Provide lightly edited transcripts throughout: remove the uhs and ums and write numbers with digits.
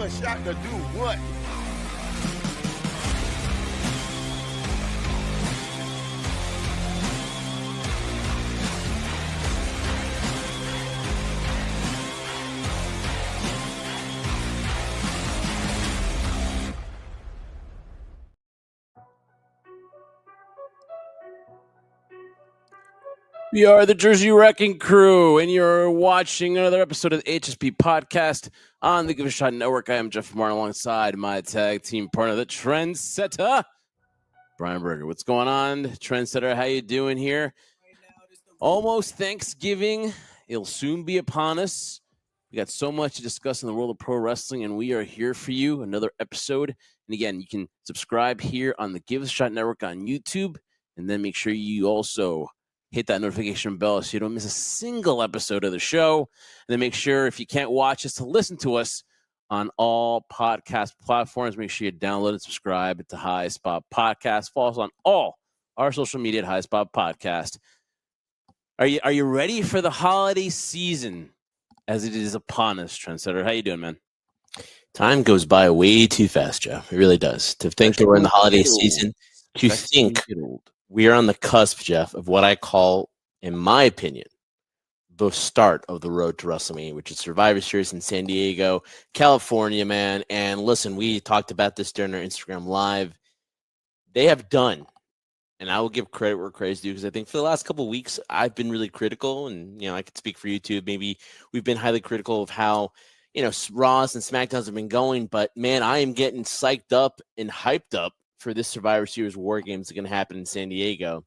a shot to do what? We are the Jersey Wrecking Crew, and you're watching another episode of the HSP Podcast on the Give a Shot Network. I am Jeff Martin alongside my tag team partner, the Trendsetter, Brian Berger. What's going on, Trendsetter? How you doing here? Almost Thanksgiving. It'll soon be upon us. We got so much to discuss in the world of pro wrestling, and we are here for you. Another episode. And again, you can subscribe here on the Give a Shot Network on YouTube, and then make sure you also hit that notification bell so you don't miss a single episode of the show. And then make sure, if you can't watch us, to listen to us on all podcast platforms. Make sure you download and subscribe to High Spot Podcast. Follow us on all our social media at High Spot Podcast. Are you ready for the holiday season as it is upon us, Trendsetter? How you doing, man? Time goes by way too fast, Joe. It really does. To think that we're in the holiday season, to think we are on the cusp, Jeff, of what I call, in my opinion, the start of the road to WrestleMania, which is Survivor Series in San Diego, California, man. And listen, we talked about this during our Instagram Live. They have done, and I will give credit where credit's due, because I think for the last couple of weeks, I've been really critical, and, you know, I could speak for you too. Maybe we've been highly critical of how, you know, Raws and SmackDowns have been going, but man, I am getting psyched up and hyped up for this Survivor Series WarGames that going to happen in San Diego.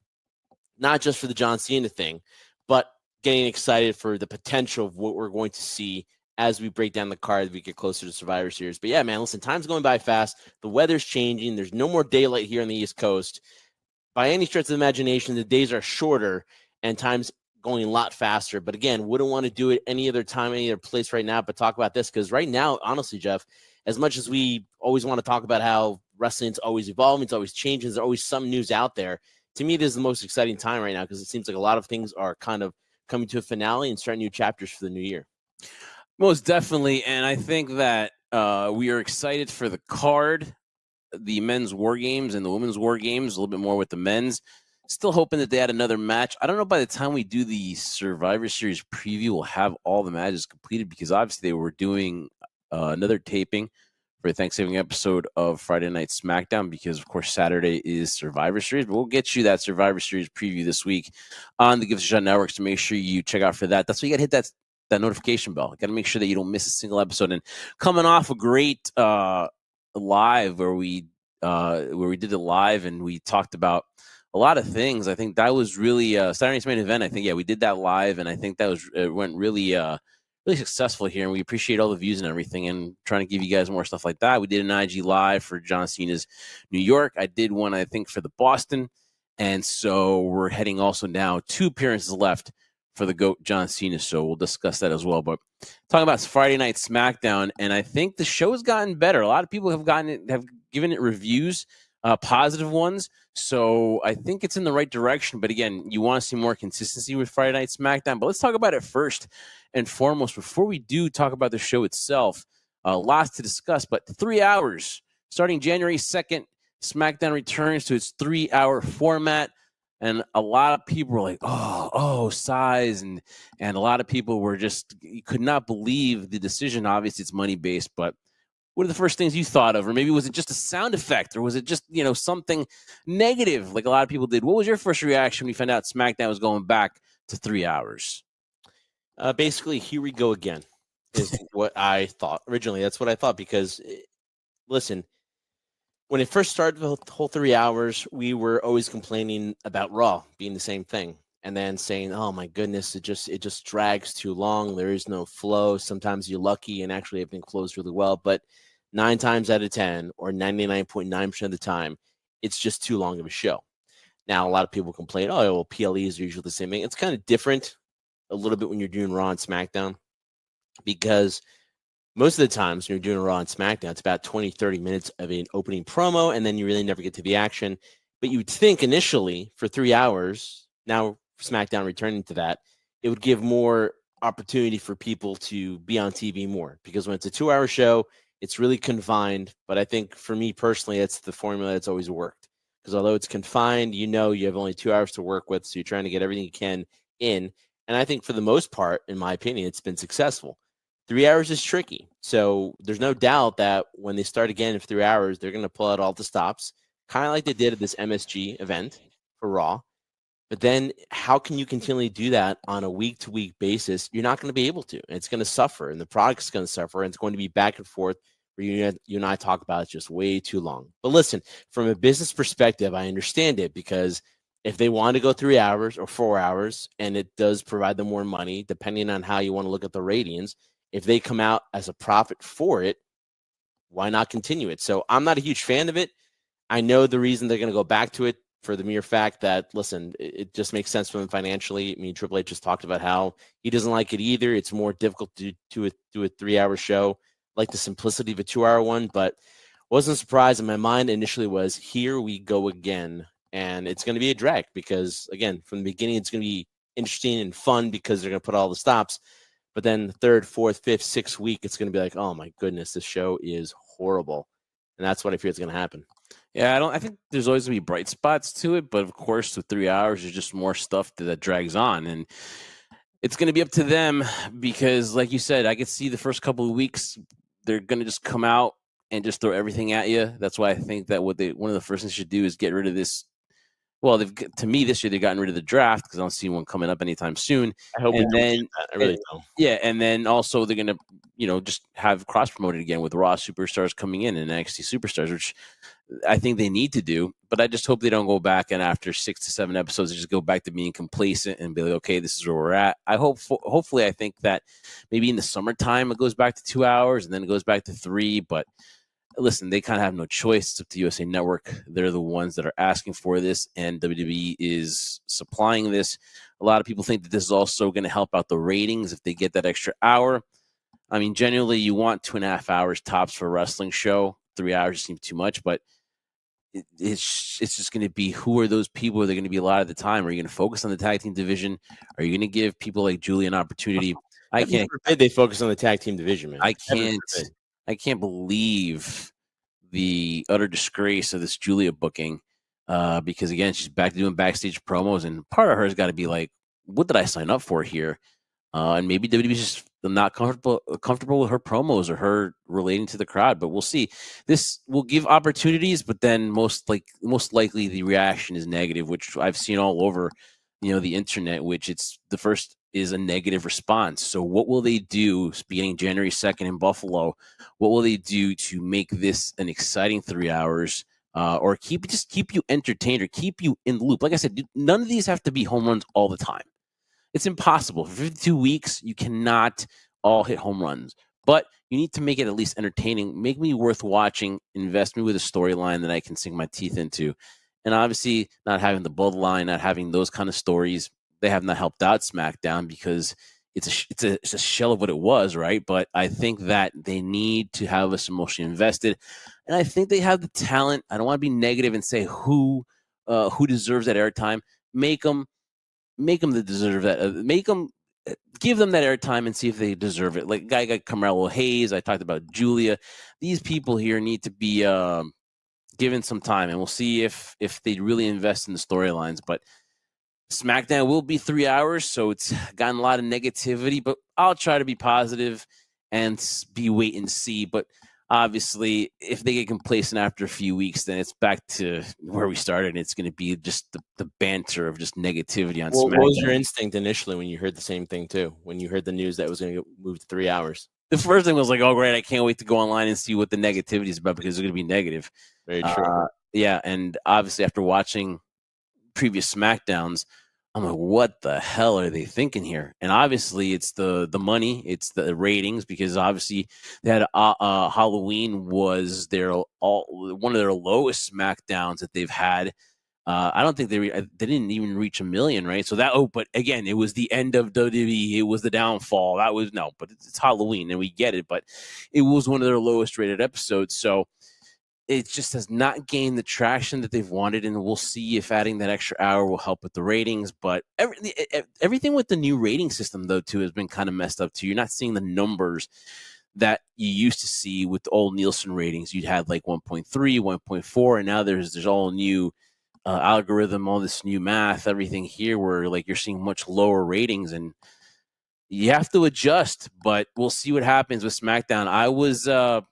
Not just for the John Cena thing, but getting excited for the potential of what we're going to see as we break down the card as we get closer to Survivor Series. But yeah, man, listen, time's going by fast. The weather's changing. There's no more daylight here on the East Coast. By any stretch of the imagination, the days are shorter and time's going a lot faster. But again, wouldn't want to do it any other time, any other place right now, but talk about this, because right now, honestly, Jeff, as much as we always want to talk about how wrestling's always evolving, it's always changing, there's always some news out there. To me, this is the most exciting time right now, because it seems like a lot of things are kind of coming to a finale and starting new chapters for the new year. Most definitely, and I think that we are excited for the card, the men's war games and the women's war games, a little bit more with the men's. Still hoping that they add another match. I don't know by the time we do the Survivor Series preview, we'll have all the matches completed, because obviously they were doing another taping for a Thanksgiving episode of Friday Night SmackDown, because, of course, Saturday is Survivor Series. But we'll get you that Survivor Series preview this week on the Give a Shot Networks, to make sure you check out for that. That's why you got to hit that notification bell. You got to make sure that you don't miss a single episode. And coming off a great live where we did it live and we talked about a lot of things. I think that was really Saturday Night's Main Event. I think, yeah, we did that live, and I think that went really really successful here, and we appreciate all the views and everything, and trying to give you guys more stuff like that. We did an IG live for John Cena's New York. I did one, I think, for the Boston, and so we're heading also now 2 appearances left for the GOAT John Cena, so we'll discuss that as well. But talking about Friday Night SmackDown, and I think the show has gotten better. A lot of people have given it reviews, positive ones, so I think it's in the right direction. But again, you want to see more consistency with Friday Night SmackDown. But let's talk about it first and foremost before we do talk about the show itself. Lots to discuss, but 3 hours starting January 2nd, SmackDown returns to its 3-hour format. And a lot of people were like, oh, sighs. And a lot of people were you could not believe the decision. Obviously, it's money-based, but what are the first things you thought of? Or maybe was it just a sound effect? Or was it just, something negative like a lot of people did? What was your first reaction when you found out SmackDown was going back to 3 hours? Basically, here we go again, is what I thought. Originally, that's what I thought, because, listen, when it first started, the whole 3 hours, we were always complaining about Raw being the same thing, and then saying, "Oh my goodness, it just drags too long. There is no flow. Sometimes you're lucky, and actually everything flows really well, but 9 times out of 10, or 99.9% of the time, it's just too long of a show." Now, a lot of people complain, "Oh, well, PLEs are usually the same thing." It's kind of different a little bit when you're doing Raw and SmackDown, because most of the times when you're doing Raw and SmackDown, it's about 20, 30 minutes of an opening promo, and then you really never get to the action. But you would think initially for 3 hours, now SmackDown returning to that, it would give more opportunity for people to be on TV more. Because when it's a 2-hour show, It's really confined, but I think for me personally, it's the formula that's always worked. Because although it's confined, you have only 2 hours to work with, so you're trying to get everything you can in. And I think for the most part, in my opinion, it's been successful. 3 hours is tricky. So there's no doubt that when they start again in 3 hours, they're going to pull out all the stops, kind of like they did at this MSG event for Raw. But then how can you continually do that on a week-to-week basis? You're not going to be able to. And it's going to suffer, and the product's going to suffer, and it's going to be back and forth where you and I talk about it just way too long. But listen, from a business perspective, I understand it, because if they want to go 3 hours or 4 hours, and it does provide them more money, depending on how you want to look at the ratings, if they come out as a profit for it, why not continue it? So I'm not a huge fan of it. I know the reason they're going to go back to it, for the mere fact that, listen, it just makes sense for him financially. I mean, Triple H just talked about how he doesn't like it either. It's more difficult to do a 3-hour show, like the simplicity of a 2-hour one. But wasn't surprised. And my mind initially was, here we go again. And it's going to be a drag because, again, from the beginning, it's going to be interesting and fun because they're going to put all the stops. But then the third, fourth, fifth, sixth week, it's going to be like, oh, my goodness, this show is horrible. And that's what I fear is going to happen. Yeah, I think there's always going to be bright spots to it, but of course, with 3 hours, there's just more stuff that drags on, and it's going to be up to them because, like you said, I could see the first couple of weeks they're going to just come out and just throw everything at you. That's why I think that one of the first things they should do is get rid of this. Well, to me this year they've gotten rid of the draft because I don't see one coming up anytime soon. I hope and then I really don't. Yeah, and then also they're going to just have cross promoted again with Raw superstars coming in and NXT superstars, which I think they need to do, but I just hope they don't go back and after 6 to 7 episodes, they just go back to being complacent and be like, okay, this is where we're at. Hopefully, I think that maybe in the summertime it goes back to 2 hours and then it goes back to 3. But listen, they kind of have no choice. It's up to USA Network. They're the ones that are asking for this, and WWE is supplying this. A lot of people think that this is also going to help out the ratings if they get that extra hour. I mean, generally, you want 2.5 hours tops for a wrestling show. 3 hours seems too much, but it's just going to be, who are those people? Are they going to be a lot of the time? Are you going to focus on the tag team division? Are you going to give people like Julie an opportunity? I can't. They focus on the tag team division, man. I can't believe the utter disgrace of this Julia booking, because again, she's back to doing backstage promos, and part of her has got to be like, what did I sign up for here? And maybe WWE's just not comfortable with her promos or her relating to the crowd, but we'll see. This will give opportunities, but then most likely the reaction is negative, which I've seen all over, the internet, which it's the first is a negative response. So what will they do beginning January 2nd in Buffalo? What will they do to make this an exciting 3 hours, or keep you entertained or keep you in the loop? Like I said, none of these have to be home runs all the time. It's impossible. For 52 weeks, you cannot all hit home runs. But you need to make it at least entertaining, make me worth watching, invest me with a storyline that I can sink my teeth into. And obviously, not having the bloodline, not having those kind of stories, they have not helped out SmackDown because it's a shell of what it was, right? But I think that they need to have us emotionally invested. And I think they have the talent. I don't want to be negative and say who deserves that airtime. Make them that deserve that. Give them that airtime and see if they deserve it. Like a guy like Carmelo Hayes, I talked about Julia. These people here need to be given some time, and we'll see if they really invest in the storylines. But SmackDown will be 3 hours, so it's gotten a lot of negativity. But I'll try to be positive and be wait and see. But obviously, if they get complacent after a few weeks, then it's back to where we started. And it's going to be just the banter of just negativity on SmackDown. What was your instinct initially when you heard the same thing too? When you heard the news that it was going to get moved to 3 hours? The first thing was like, oh, great, I can't wait to go online and see what the negativity is about because it's going to be negative. Very true. Yeah, and obviously after watching previous SmackDowns, I'm like, what the hell are they thinking here? And obviously it's the money, it's the ratings, because obviously they had Halloween was one of their lowest SmackDowns that they've had. I don't think they didn't even reach 1 million, right? So but again, it was the end of WWE. It was the downfall. But it's Halloween and we get it. But it was one of their lowest rated episodes. So it just has not gained the traction that they've wanted, and we'll see if adding that extra hour will help with the ratings. But everything with the new rating system, though, too, has been kind of messed up, too. You're not seeing the numbers that you used to see with the old Nielsen ratings. You'd had like 1.3, 1.4, and now there's all new algorithm, all this new math, everything here where like you're seeing much lower ratings, and you have to adjust. But we'll see what happens with SmackDown. I was I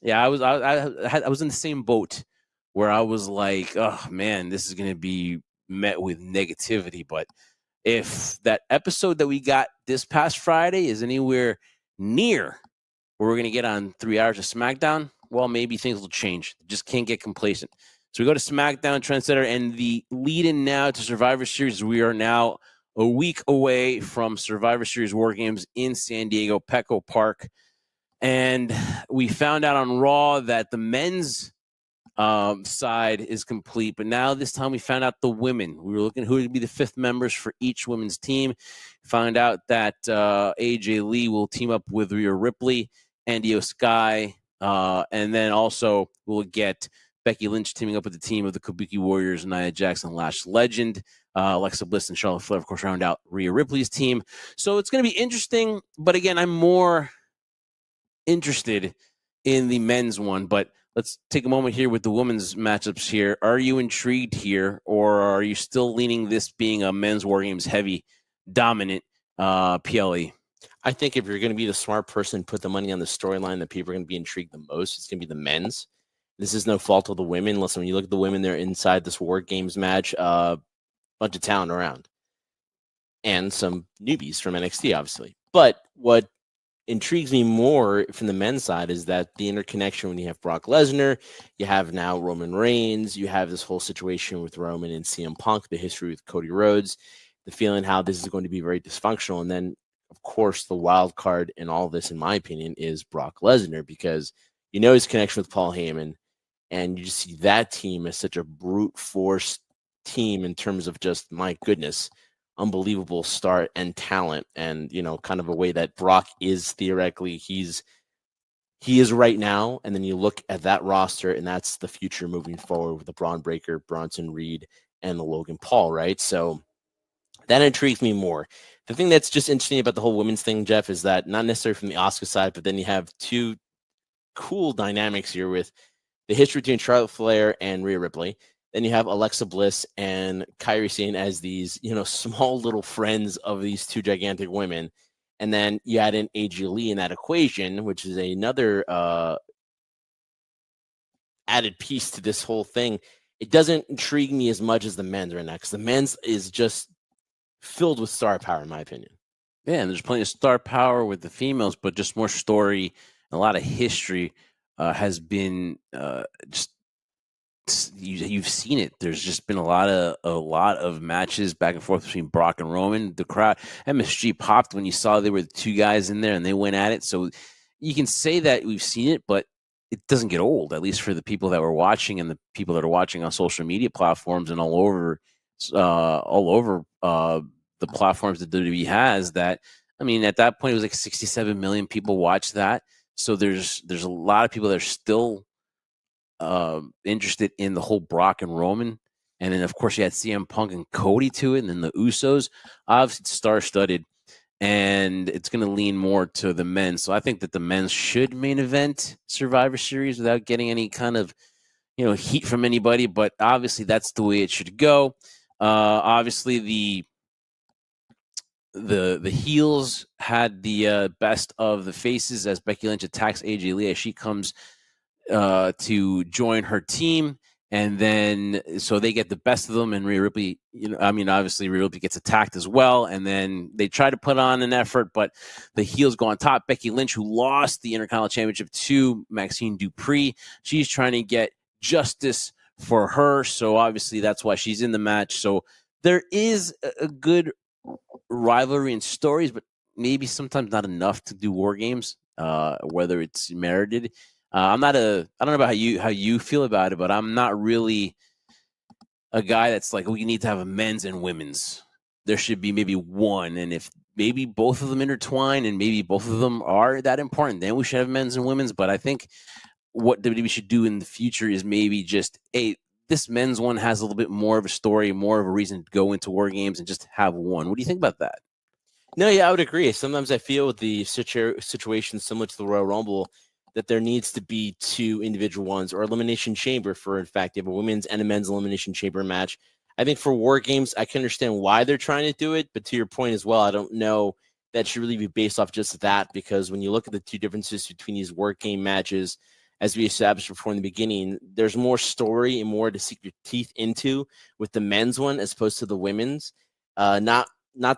was in the same boat where I was like, oh man, this is going to be met with negativity. But if that episode that we got this past Friday is anywhere near where we're going to get on 3 hours of SmackDown, well, maybe things will change. Just can't get complacent. So we go to SmackDown, Trendsetter, and the lead-in now to Survivor Series. We are now a week away from Survivor Series WarGames in San Diego, Petco Park. And we found out on Raw that the men's side is complete, but now this time we found out the women. We were looking who would be the fifth members for each women's team. Found out that AJ Lee will team up with Rhea Ripley, Andy Sky, and then also we'll get Becky Lynch teaming up with the team of the Kabuki Warriors, Nia Jackson, Lash Legend, Alexa Bliss, and Charlotte Flair, of course, round out Rhea Ripley's team. So it's going to be interesting, but again, I'm more interested in the men's one. But let's take a moment here with the women's matchups here. Are you intrigued here, or are you still leaning this being a men's WarGames heavy dominant PLE? I think if you're going to be the smart person, put the money on the storyline that people are going to be intrigued the most, it's going to be the men's. This is no fault of the women. Listen, when you look at the women, they're inside this WarGames match, bunch of talent around, and some newbies from NXT, obviously. But what intrigues me more from the men's side is that the interconnection when you have Brock Lesnar, you have now Roman Reigns, you have this whole situation with Roman and CM Punk, the history with Cody Rhodes, the feeling how this is going to be very dysfunctional. And then, of course, the wild card in all this, in my opinion, is Brock Lesnar, because you know his connection with Paul Heyman, and you just see that team as such a brute force team in terms of just, my goodness, unbelievable start and talent, and kind of a way that Brock is theoretically he is right now. And then you look at that roster, and that's the future moving forward with the Braun Breaker, Bronson Reed, and the Logan Paul, right? So that intrigues me more. The thing that's just interesting about the whole women's thing, Jeff, is that not necessarily from the Asuka side, but then you have two cool dynamics here with the history between Charlotte Flair and Rhea Ripley. Then you have Alexa Bliss and Kairi Sane as these, small little friends of these two gigantic women. And then you add in AJ Lee in that equation, which is another added piece to this whole thing. It doesn't intrigue me as much as the men's right now, because the men's is just filled with star power, in my opinion. Yeah, and there's plenty of star power with the females, but just more story and a lot of history has been just. You've seen it. There's just been a lot of matches back and forth between Brock and Roman. The crowd, MSG popped when you saw there were the two guys in there and they went at it. So you can say that we've seen it, but it doesn't get old, at least for the people that were watching and the people that are watching on social media platforms and all over the platforms that WWE has. That, I mean, at that point it was like 67 million people watched that. So there's a lot of people that are still interested in the whole Brock and Roman. And then, of course, you had CM Punk and Cody to it, and then the Usos. Obviously, it's star-studded, and it's going to lean more to the men. So I think that the men should main event Survivor Series without getting any kind of heat from anybody. But obviously, that's the way it should go. Obviously, the heels had the best of the faces as Becky Lynch attacks AJ Lee as she comes to join her team, and then so they get the best of them, and Rhea Ripley, obviously Rhea Ripley gets attacked as well, and then they try to put on an effort, but the heels go on top. Becky Lynch, who lost the Intercontinental Championship to Maxine Dupree, she's trying to get justice for her, so obviously that's why she's in the match. So there is a good rivalry and stories, but maybe sometimes not enough to do WarGames, whether it's merited. I don't know about how you feel about it, but I'm not really a guy that's like, we need to have a men's and women's. There should be maybe one, and if maybe both of them intertwine and maybe both of them are that important, then we should have men's and women's. But I think what WWE should do in the future is maybe just, hey, this men's one has a little bit more of a story, more of a reason to go into WarGames, and just have one. What do you think about that? No, yeah, I would agree. Sometimes I feel with the situation similar to the Royal Rumble that there needs to be two individual ones or elimination chamber for, in fact, you have a women's and a men's elimination chamber match. I think for War Games, I can understand why they're trying to do it, but to your point as well, I don't know that should really be based off just that, because when you look at the two differences between these War Game matches, as we established before in the beginning, there's more story and more to sink your teeth into with the men's one as opposed to the women's. Not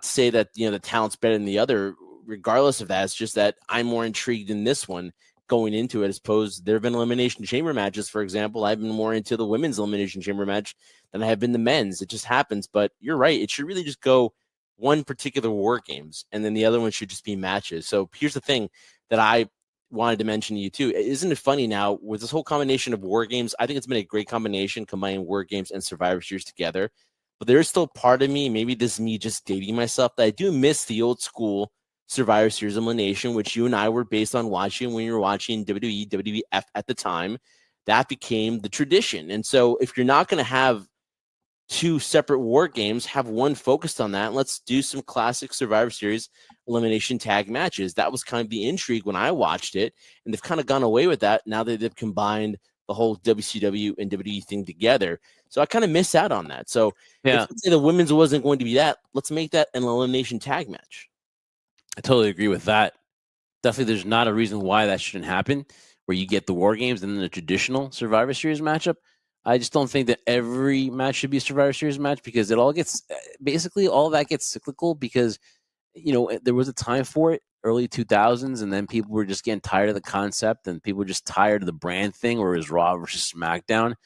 to say that the talent's better than the other. Regardless of that, it's just that I'm more intrigued in this one going into it as opposed. There have been elimination chamber matches, for example. I've been more into the women's elimination chamber match than I have been the men's. It just happens. But you're right. It should really just go one particular War Games, and then the other one should just be matches. So here's the thing that I wanted to mention to you too. Isn't it funny now with this whole combination of War Games? I think it's been a great combination combining War Games and Survivor Series together. But there's still part of me, maybe this is me just dating myself, that I do miss the old school Survivor Series elimination, which you and I were based on watching when you were watching WWE, WWF at the time. That became the tradition. And so if you're not going to have two separate War Games, have one focused on that. Let's do some classic Survivor Series elimination tag matches. That was kind of the intrigue when I watched it, and they've kind of gone away with that now that they've combined the whole WCW and WWE thing together. So I kind of miss out on that. So if let's say the women's wasn't going to be that, let's make that an elimination tag match. I totally agree with that. Definitely, there's not a reason why that shouldn't happen, where you get the War Games and then the traditional Survivor Series matchup. I just don't think that every match should be a Survivor Series match, because it all gets, basically all that gets cyclical, because there was a time for it, early 2000s, and then people were just getting tired of the concept, and people were just tired of the brand thing where it was Raw versus SmackDown.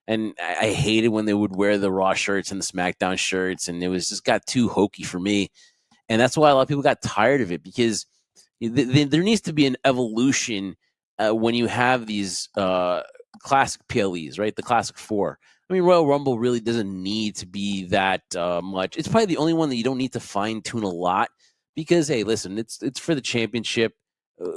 And I hated when they would wear the Raw shirts and the SmackDown shirts, and it was just got too hokey for me. And that's why a lot of people got tired of it, because there needs to be an evolution when you have these classic PLEs, right? The classic four. I mean, Royal Rumble really doesn't need to be that much. It's probably the only one that you don't need to fine tune a lot, because, hey, listen, it's for the championship.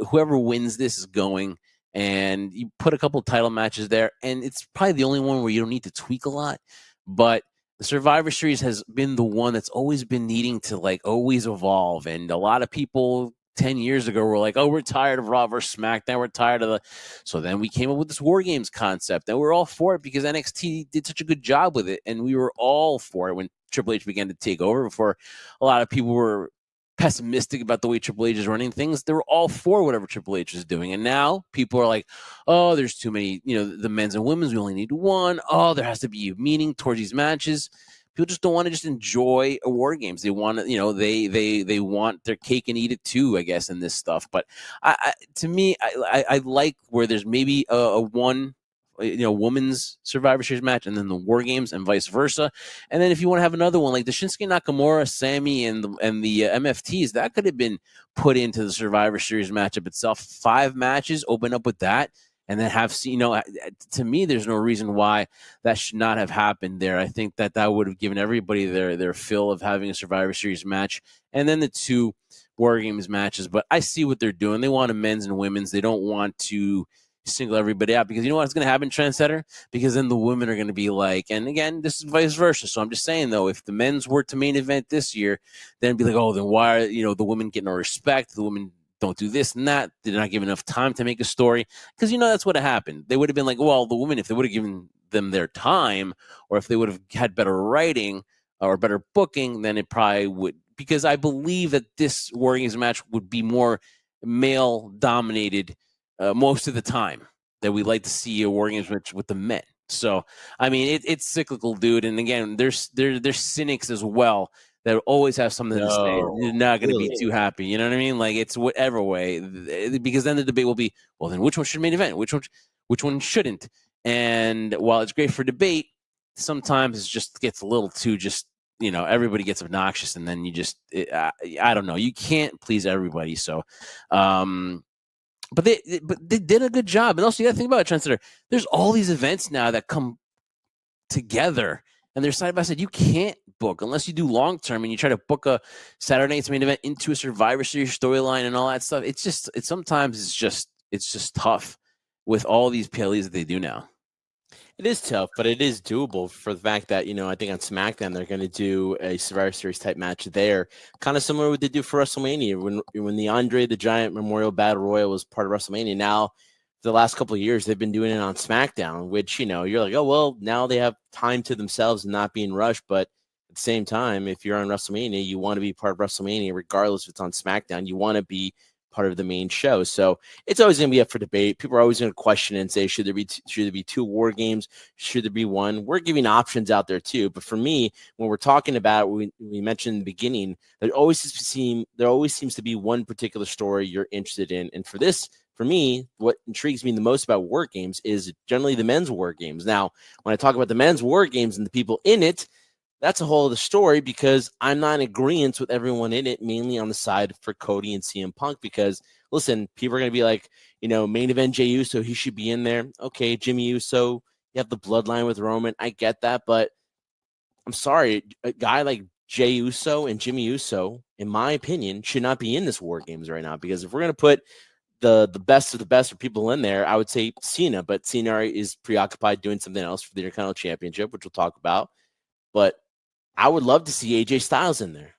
Whoever wins this is going, and you put a couple title matches there, and it's probably the only one where you don't need to tweak a lot. But the Survivor Series has been the one that's always been needing to always evolve, and a lot of people 10 years ago were like, oh, we're tired of Raw versus SmackDown. We're tired of the. So then we came up with this War Games concept, and we're all for it because NXT did such a good job with it. And we were all for it when Triple H began to take over. Before a lot of people were pessimistic about the way Triple H is running things, they were all for whatever Triple H is doing. And now people are like, oh, there's too many, the men's and women's, we only need one. Oh, there has to be meaning towards these matches. People just don't want to just enjoy a War Games. They want to, they want their cake and eat it too, I guess, in this stuff. But to me, I like where there's maybe a one, women's Survivor Series match, and then the War Games, and vice versa. And then if you want to have another one like the Shinsuke Nakamura, Sammy, and the MFTs, that could have been put into the Survivor Series matchup itself. 5 matches, open up with that. And then to me, there's no reason why that should not have happened there. I think that would have given everybody their fill of having a Survivor Series match, and then the 2 War Games matches. But I see what they're doing. They want a men's and women's. They don't want to single everybody out, because you know what's going to happen, Trendsetter? Because then the women are going to be like, and again, this is vice versa. So I'm just saying, though, if the men's were to main event this year, then it'd be like, oh, then why are the women getting no respect? The women don't do this and that. Did not give enough time to make a story, because that's what happened. They would have been like, well, the women, if they would have given them their time, or if they would have had better writing or better booking, then it probably would. Because I believe that this War Games match would be more male dominated most of the time. That we like to see a War Games match with the men. So I mean, it's cyclical, dude. And again, there's cynics as well that always have something to say. You're not going to be too happy. You know what I mean? Like, it's whatever way, because then the debate will be, well, then which one should main event? Which one shouldn't? And while it's great for debate, sometimes it just gets a little too everybody gets obnoxious, and then I don't know. You can't please everybody. So, but they did a good job. And also, you got to think about it, Trendsetter. There's all these events now that come together, and they're side by side. You can't book unless you do long term, and you try to book a Saturday night's main event into a Survivor Series storyline and all that stuff. Sometimes it's just tough with all these PLEs that they do now. It is tough, but it is doable for the fact that, I think on SmackDown, they're going to do a Survivor Series type match there, kind of similar to what they do for WrestleMania when the Andre the Giant Memorial Battle Royal was part of WrestleMania. Now, the last couple of years, they've been doing it on SmackDown, which, you're like, oh, well, now they have time to themselves and not being rushed. But at the same time, if you're on WrestleMania, you want to be part of WrestleMania, regardless if it's on SmackDown. You want to be part of the main show. So it's always going to be up for debate. People are always going to question and say, should there be two war games? Should there be one? We're giving options out there too. But for me, when we're talking about, we mentioned in the beginning, there always seems to be one particular story you're interested in. And for me, what intrigues me the most about war games is generally the men's war games. Now, when I talk about the men's war games and the people in it, that's a whole other story because I'm not in agreement with everyone in it, mainly on the side for Cody and CM Punk. Because listen, people are going to be like, main event Jey Uso, he should be in there. Okay, Jimmy Uso, you have the bloodline with Roman. I get that, but I'm sorry, a guy like Jey Uso and Jimmy Uso, in my opinion, should not be in this War Games right now. Because if we're going to put the best of the best for people in there, I would say Cena, but Cena is preoccupied doing something else for the Intercontinental Championship, which we'll talk about. But I would love to see AJ Styles in there.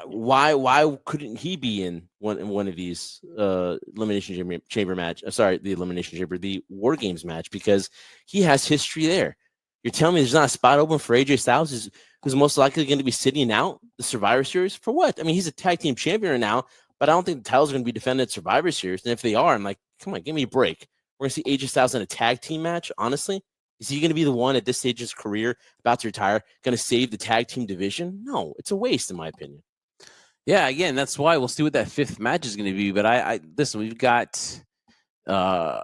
Why couldn't he be in one of these elimination chamber match? The elimination chamber, the War Games match, because he has history there. You're telling me there's not a spot open for AJ Styles, who's most likely going to be sitting out the Survivor Series for what? I mean, he's a tag team champion right now, but I don't think the titles are going to be defended at Survivor Series. And if they are, I'm like, come on, give me a break. We're going to see AJ Styles in a tag team match, honestly. Is he going to be the one at this stage of his career, about to retire, going to save the tag team division? No, it's a waste, in my opinion. Yeah, again, that's why we'll see what that fifth match is going to be. But I listen, we've got. I'm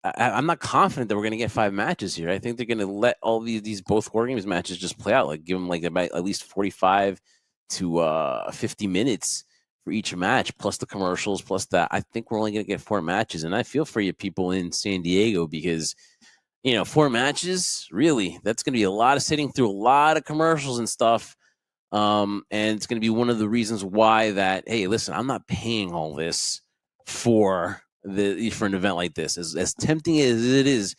not confident that we're going to get 5 matches here. I think they're going to let all these both War Games matches just play out, like give them like about at least 45 to 50 minutes for each match, plus the commercials, plus that. I think we're only going to get 4 matches, and I feel for you people in San Diego because. 4 matches, really, that's going to be a lot of sitting through a lot of commercials and stuff. And it's going to be one of the reasons why that, hey, listen, I'm not paying all this for an event like this. As tempting as it is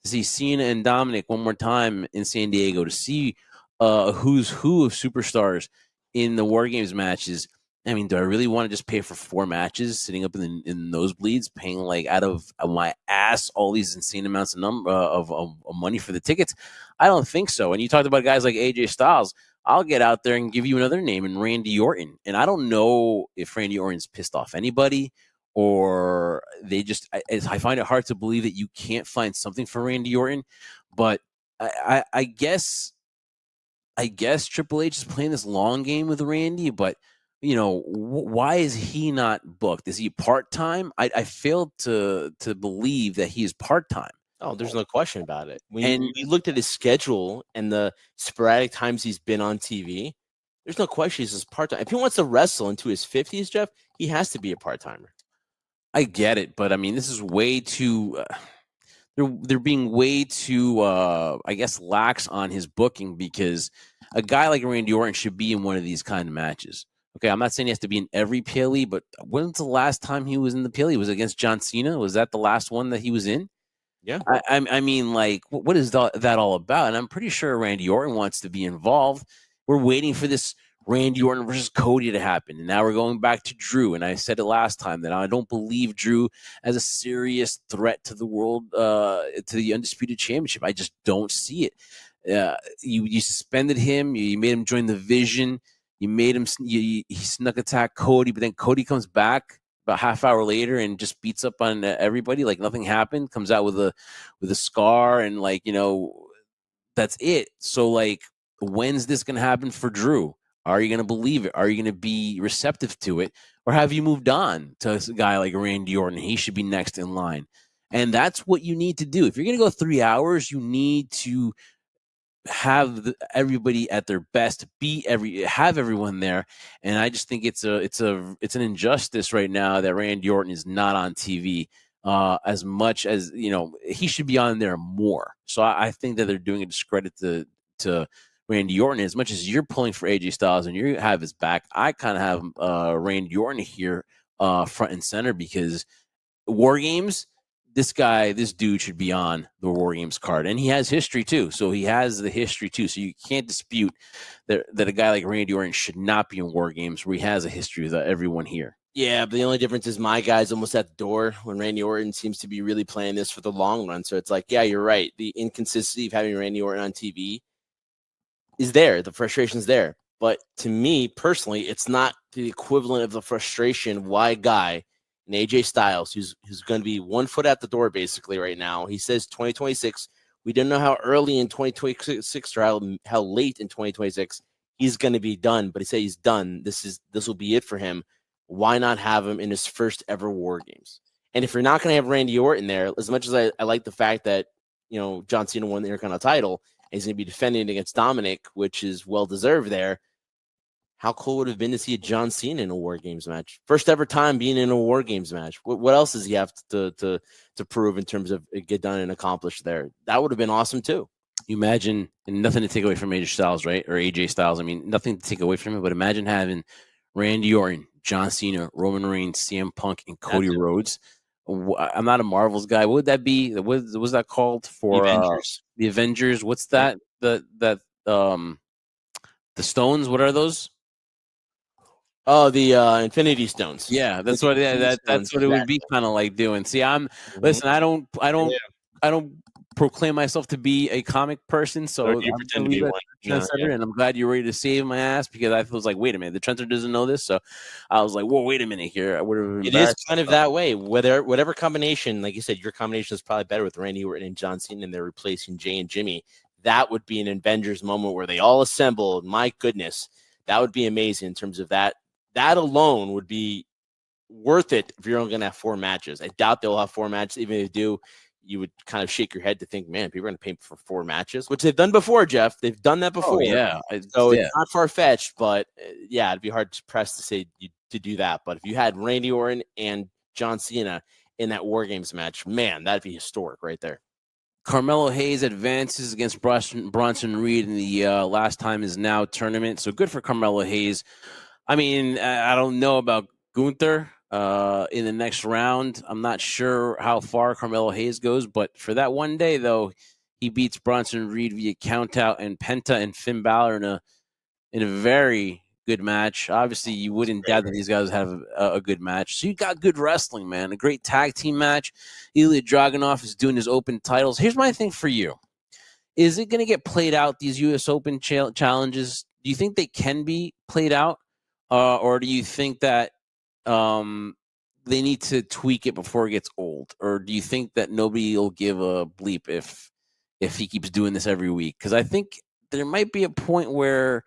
to see Cena and Dominic one more time in San Diego, to see who's who of superstars in the War Games matches. I mean, do I really want to just pay for 4 matches, sitting up in nosebleeds, paying like out of my ass all these insane amounts of money for the tickets? I don't think so. And you talked about guys like AJ Styles. I'll get out there and give you another name, in Randy Orton. And I don't know if Randy Orton's pissed off anybody, or they just. I find it hard to believe that you can't find something for Randy Orton. But I guess Triple H is playing this long game with Randy, but. Why is he not booked? Is he part-time? I failed to believe that he is part-time. Oh, there's no question about it. When we looked at his schedule and the sporadic times he's been on TV, there's no question he's part-time. If he wants to wrestle into his 50s, Jeff, he has to be a part-timer. I get it, but I mean, this is way too they're being way too I guess lax on his booking, because a guy like Randy Orton should be in one of these kind of matches. Okay, I'm not saying he has to be in every PLE, but when's the last time he was in the PLE? Was it against John Cena? Was that the last one that he was in? Yeah. I mean, like, what is that all about? And I'm pretty sure Randy Orton wants to be involved. We're waiting for this Randy Orton versus Cody to happen. And now we're going back to Drew. And I said it last time that I don't believe Drew as a serious threat to the world, to the Undisputed Championship. I just don't see it. You suspended him. You made him join the Vision. You made him. He snuck attack Cody, but then Cody comes back about half hour later and just beats up on everybody like nothing happened. Comes out with a scar, and that's it. So when's this gonna happen for Drew? Are you gonna believe it? Are you gonna be receptive to it, or have you moved on to a guy like Randy Orton? He should be next in line, and that's what you need to do. If you're gonna go 3 hours, you need to have everybody at their best, have everyone there. And I just think it's an injustice right now that Randy Orton is not on TV as much as he should be on there more. So I think that they're doing a discredit to Randy Orton. As much as you're pulling for AJ Styles and you have his back, I kind of have Randy Orton here front and center, because War Games, this dude should be on the War Games card, and he has history too. So he has the history too. So you can't dispute that a guy like Randy Orton should not be in War Games, where he has a history with everyone here. Yeah, but the only difference is my guy's almost at the door when Randy Orton seems to be really playing this for the long run. So it's like, yeah, you're right. The inconsistency of having Randy Orton on TV is there. The frustration's there. But to me personally, it's not the equivalent of the frustration why a guy in AJ Styles, who's going to be 1 foot at the door basically right now. He says 2026. We don't know how early in 2026 or how late in 2026 he's going to be done, but he said he's done. This will be it for him. Why not have him in his first ever War Games? And if you're not going to have Randy Orton there, as much as I like the fact that, you know, John Cena won the Intercontinental title and he's going to be defending against Dominic, which is well deserved there. How cool would it have been to see a John Cena in a War Games match? First ever time being in a War Games match. What else does he have to prove in terms of get done and accomplish there? That would have been awesome too. You imagine, and nothing to take away from AJ Styles, right? Or AJ Styles. I mean, nothing to take away from him, but imagine having Randy Orton, John Cena, Roman Reigns, CM Punk, and Cody Rhodes. I'm not a Marvels guy. What would that be? What was that called for? The Avengers. What's that? The Stones. What are those? Oh, the Infinity Stones. Yeah, that's what. Yeah, that's what it would be kind of like doing. See, listen. I don't proclaim myself to be a comic person, so I'm pretend to be one. And I'm glad you're ready to save my ass, because I was like, wait a minute, the Trendsetter doesn't know this, so I was like, whoa, wait a minute here. It is kind of that way. Whatever combination, like you said, your combination is probably better with Randy Orton and John Cena, and they're replacing Jay and Jimmy. That would be an Avengers moment where they all assemble. My goodness, that would be amazing in terms of that. That alone would be worth it if you're only going to have 4 matches. I doubt they'll have 4 matches. Even if they do, you would kind of shake your head to think, man, people are going to pay for 4 matches, which they've done before, Jeff. They've done that before. Oh, yeah. So it's not far-fetched, but yeah, it'd be hard to press to say to do that. But if you had Randy Orton and John Cena in that War Games match, man, that'd be historic right there. Carmelo Hayes advances against Bronson Reed in the Last Time Is Now tournament. So good for Carmelo Hayes. I mean, I don't know about Gunther in the next round. I'm not sure how far Carmelo Hayes goes, but for that one day, though, he beats Bronson Reed via countout and Penta and Finn Balor in a very good match. Obviously, you wouldn't doubt that these guys have a good match. So you got good wrestling, man. A great tag team match. Ilya Dragunov is doing his open titles. Here's my thing for you. Is it going to get played out, these U.S. Open challenges? Do you think they can be played out? Or do you think that they need to tweak it before it gets old? Or do you think that nobody will give a bleep if he keeps doing this every week? Because I think there might be a point where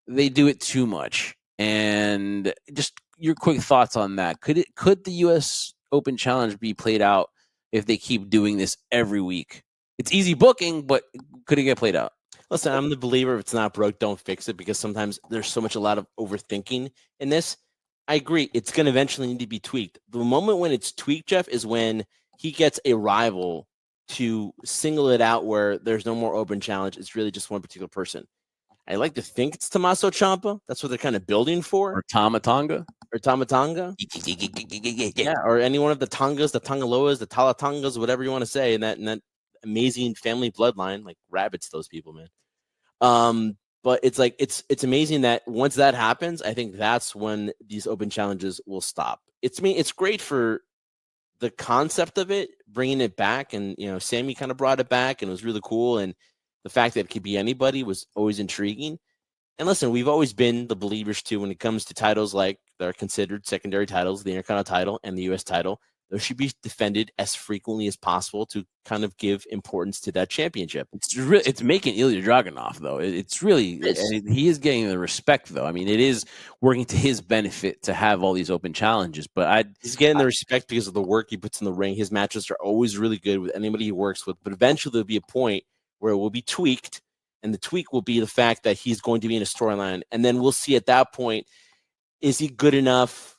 they do it too much. And just your quick thoughts on that. Could the U.S. Open Challenge be played out if they keep doing this every week? It's easy booking, but could it get played out? Listen, I'm the believer if it's not broke, don't fix it, because sometimes there's a lot of overthinking in this. I agree. It's going to eventually need to be tweaked. The moment when it's tweaked, Jeff, is when he gets a rival to single it out where there's no more open challenge. It's really just one particular person. I like to think it's Tommaso Ciampa. That's what they're kind of building for. Or Tama Tonga. Yeah, or any one of the Tongas, the Tongaloas, the Talatongas, whatever you want to say, in that amazing family bloodline, like rabbits, those people, man. But it's like it's amazing that once that happens, I think that's when these open challenges will stop. It's great for the concept of it, bringing it back, and Sammy kind of brought it back, and it was really cool. And the fact that it could be anybody was always intriguing. And listen, we've always been the believers too when it comes to titles like that are considered secondary titles, the Intercontinental title and the U.S. title. Those should be defended as frequently as possible to kind of give importance to that championship. It's making Ilya Dragunov, though. He is getting the respect, though. I mean, it is working to his benefit to have all these open challenges. But he's getting the respect because of the work he puts in the ring. His matches are always really good with anybody he works with. But eventually there'll be a point where it will be tweaked, and the tweak will be the fact that he's going to be in a storyline. And then we'll see at that point, is he good enough?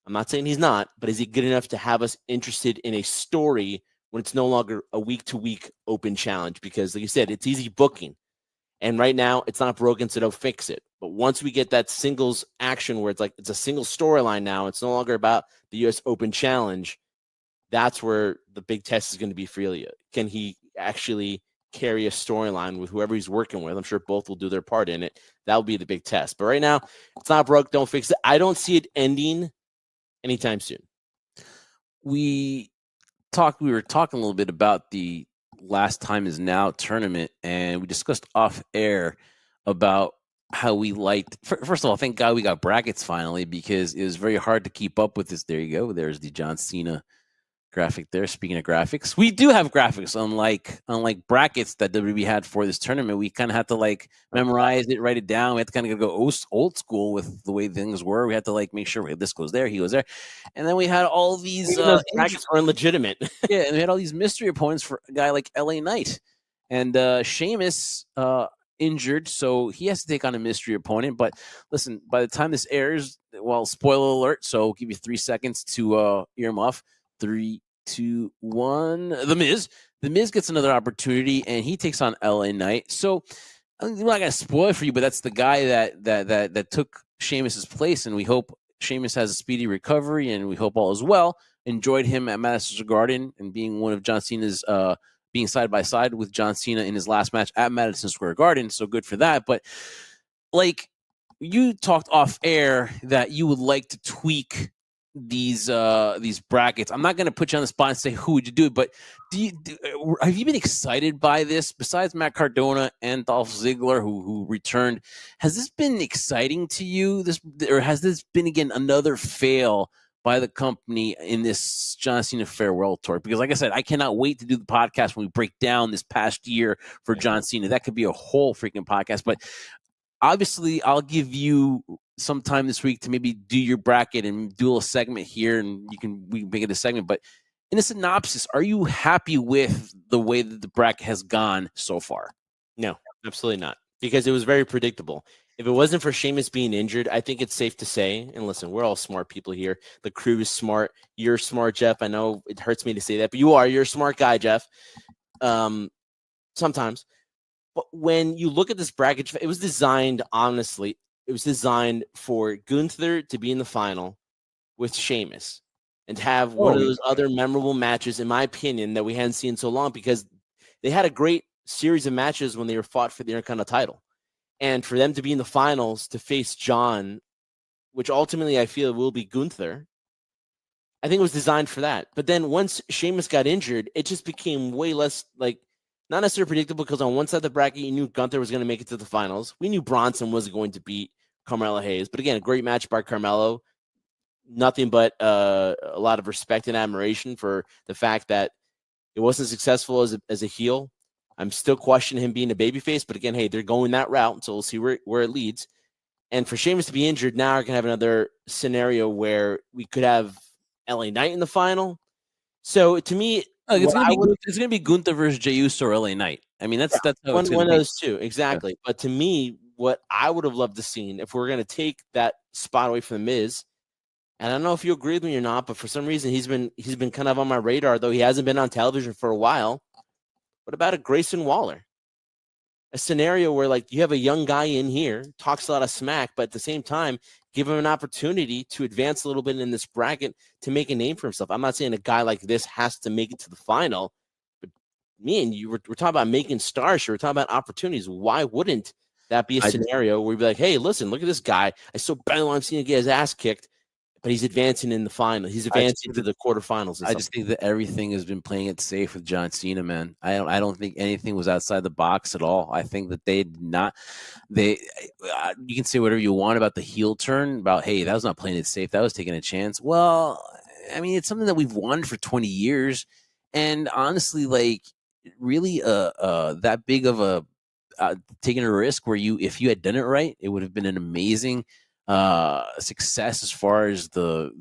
I'm not saying he's not, but is he good enough to have us interested in a story when it's no longer a week-to-week open challenge? Because like you said, it's easy booking. And right now it's not broken, so don't fix it. But once we get that singles action where it's a single storyline now, it's no longer about the U.S. Open Challenge, that's where the big test is going to be for Ilya. Can he actually carry a storyline with whoever he's working with? I'm sure both will do their part in it. That will be the big test. But right now, it's not broke, don't fix it. I don't see it ending anytime soon. We were talking a little bit about the Last Time Is Now tournament, and we discussed off air about how we liked. First of all, thank God we got brackets finally, because it was very hard to keep up with this. There you go. There's the John Cena graphic there. Speaking of graphics, we do have graphics, unlike brackets that WWE had for this tournament. We kind of had to like memorize it, write it down. We had to kind of go old school with the way things were. We had to like make sure this goes there, he goes there, and then we had all these brackets were legitimate. Yeah, and we had all these mystery opponents for a guy like LA Knight, and Sheamus injured, so he has to take on a mystery opponent. But listen, by the time this airs, well, spoiler alert, so I'll give you 3 seconds to earmuff. 3, 2, 1. The Miz gets another opportunity, and he takes on LA Knight. So I'm not gonna spoil it for you, but that's the guy that took Sheamus's place, and we hope Sheamus has a speedy recovery, and we hope all is well. Enjoyed him at Madison Square Garden and being one of John Cena's being side by side with John Cena in his last match at Madison Square Garden. So good for that. But like you talked off air that you would like to tweak these brackets. I'm not going to put you on the spot and say who would you do it, but have you been excited by this? Besides Matt Cardona and Dolph Ziggler, who returned, has this been exciting to you? Or has this been again another fail by the company in this John Cena farewell tour? Because like I said, I cannot wait to do the podcast when we break down this past year for John Cena. That could be a whole freaking podcast, but obviously I'll give you some time this week to maybe do your bracket and do a segment here, and we can make it a segment. But in a synopsis, are you happy with the way that the bracket has gone so far? No, absolutely not, because it was very predictable. If it wasn't for Sheamus being injured, I think it's safe to say, and listen, we're all smart people here. The crew is smart. You're smart, Jeff. I know it hurts me to say that, but you're a smart guy, Jeff. Sometimes. But when you look at this bracket, it was designed, honestly, it was designed for Gunther to be in the final with Sheamus and to have one of those other memorable matches, in my opinion, that we hadn't seen so long, because they had a great series of matches when they were fought for the Intercontinental title. And for them to be in the finals to face John, which ultimately I feel will be Gunther, I think it was designed for that. But then once Sheamus got injured, it just became way less, like, not necessarily predictable, because on one side of the bracket, you knew Gunther was going to make it to the finals. We knew Bronson was going to beat Carmelo Hayes. But again, a great match by Carmelo. Nothing but a lot of respect and admiration for the fact that it wasn't successful as a heel. I'm still questioning him being a babyface, but again, hey, they're going that route, so we'll see where it leads. And for Sheamus to be injured, now we're going to have another scenario where we could have LA Knight in the final. So to me, it's going to be Gunther versus Jey Uso or LA Knight. I mean, that's how one of those two, exactly. Yeah. But to me, what I would have loved to seen, if we're going to take that spot away from The Miz, and I don't know if you agree with me or not, but for some reason he's been kind of on my radar, though he hasn't been on television for a while. What about a Grayson Waller? A scenario where, like, you have a young guy in here, talks a lot of smack, but at the same time, give him an opportunity to advance a little bit in this bracket to make a name for himself. I'm not saying a guy like this has to make it to the final, but me and you, we're talking about making stars. We're talking about opportunities. Why wouldn't that be a scenario where we'd be like, hey, listen, look at this guy. I so badly want to see him get his ass kicked, but he's advancing in the final. He's advancing to the quarterfinals. I just think that everything has been playing it safe with John Cena, man. I don't think anything was outside the box at all. I think that they did not. You can say whatever you want about the heel turn, about, hey, that was not playing it safe. That was taking a chance. Well, I mean, it's something that we've wanted for 20 years, and honestly, like, really, that big of a taking a risk where if you had done it right, it would have been an amazing success as far as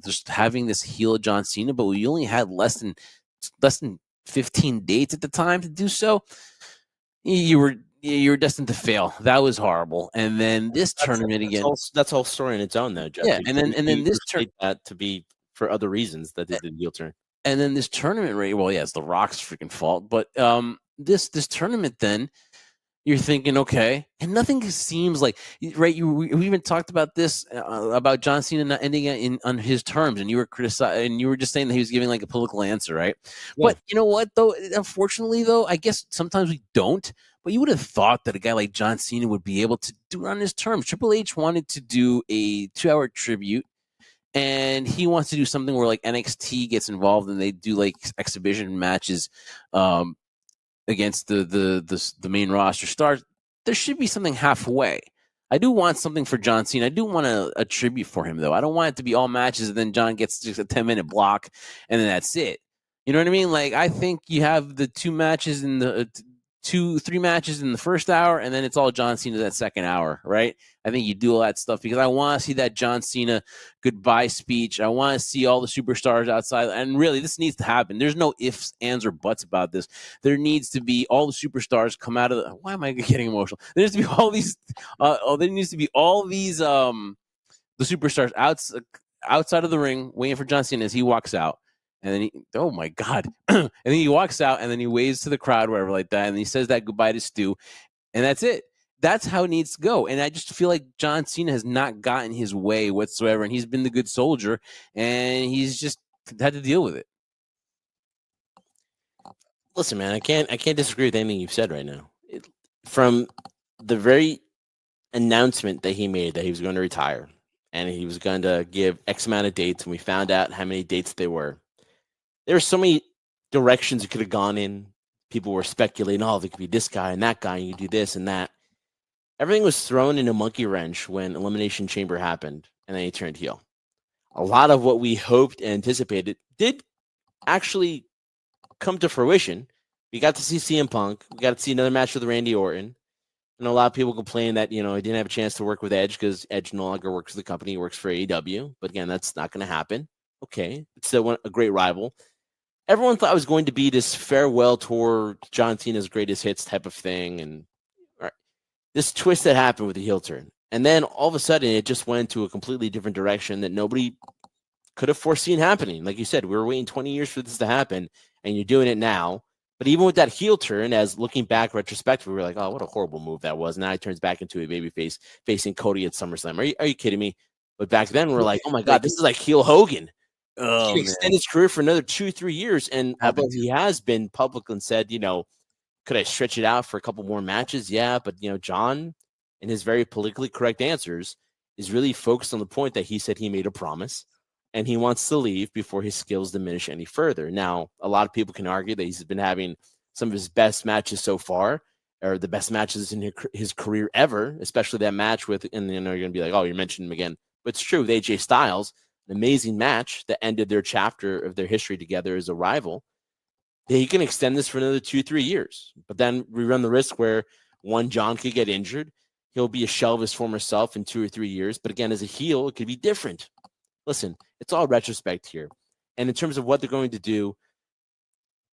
just having this heel John Cena, but we only had less than 15 dates at the time to do so. You were destined to fail. That was horrible. And then this tournament again, that's a whole story in its own, though, Jeff. Yeah, and then this that to be for other reasons that they did heel turn. And then this tournament, well, yeah, it's the Rock's freaking fault, but this tournament then, you're thinking, okay, and nothing seems like right. We even talked about this about John Cena not ending on his terms, and you were criticizing, and you were just saying that he was giving like a political answer, right? Yeah. But you know what, though, unfortunately, though, I guess sometimes we don't. But you would have thought that a guy like John Cena would be able to do it on his terms. Triple H wanted to do a 2-hour tribute, and he wants to do something where like NXT gets involved and they do like exhibition matches. Against the main roster stars, there should be something halfway. I do want something for John Cena. I do want a tribute for him, though. I don't want it to be all matches and then John gets just a 10-minute block and then that's it. You know what I mean? Like, I think you have the 3 matches in the first hour, and then it's all John Cena that second hour, right? I think you do all that stuff because I want to see that John Cena goodbye speech. I want to see all the superstars outside. And really, this needs to happen. There's no ifs, ands, or buts about this. There needs to be all the superstars come out of the. Why am I getting emotional? There needs to be all these. There needs to be all these. The superstars outside of the ring, waiting for John Cena as he walks out. And then oh my God. And then he walks out and then he waves to the crowd, whatever like that. And he says that goodbye to Stu. And that's it. That's how it needs to go. And I just feel like John Cena has not gotten his way whatsoever. And he's been the good soldier. And he's just had to deal with it. Listen, man, I can't disagree with anything you've said right now. From the very announcement that he made that he was going to retire and he was going to give X amount of dates, and we found out how many dates they were. There were so many directions it could have gone in. People were speculating, oh, there could be this guy and that guy, and you do this and that. Everything was thrown in a monkey wrench when Elimination Chamber happened, and then he turned heel. A lot of what we hoped and anticipated did actually come to fruition. We got to see CM Punk. We got to see another match with Randy Orton. And a lot of people complain that, he didn't have a chance to work with Edge because Edge no longer works for the company. He works for AEW. But again, that's not going to happen. Okay. It's still a great rival. Everyone thought it was going to be this farewell tour, John Cena's greatest hits type of thing. And this twist that happened with the heel turn. And then all of a sudden, it just went to a completely different direction that nobody could have foreseen happening. Like you said, we were waiting 20 years for this to happen, and you're doing it now. But even with that heel turn, as looking back retrospectively, we were like, oh, what a horrible move that was. Now he turns back into a babyface facing Cody at SummerSlam. Are you kidding me? But back then, we're like, oh, my God, this is like heel Hogan. Oh, he can extend his career for another 2-3 years. And although he has been public and said, could I stretch it out for a couple more matches? Yeah. But, John, in his very politically correct answers, is really focused on the point that he said he made a promise and he wants to leave before his skills diminish any further. Now, a lot of people can argue that he's been having some of his best matches so far, or the best matches in his career ever, especially that match with, and you're going to be like, oh, you're mentioning him again. But it's true with AJ Styles, an amazing match that ended their chapter of their history together as a rival. He can extend this for another 2-3 years. But then we run the risk where, one, John could get injured. He'll be a shell of his former self in 2 or 3 years. But again, as a heel, it could be different. Listen, it's all retrospect here. And in terms of what they're going to do,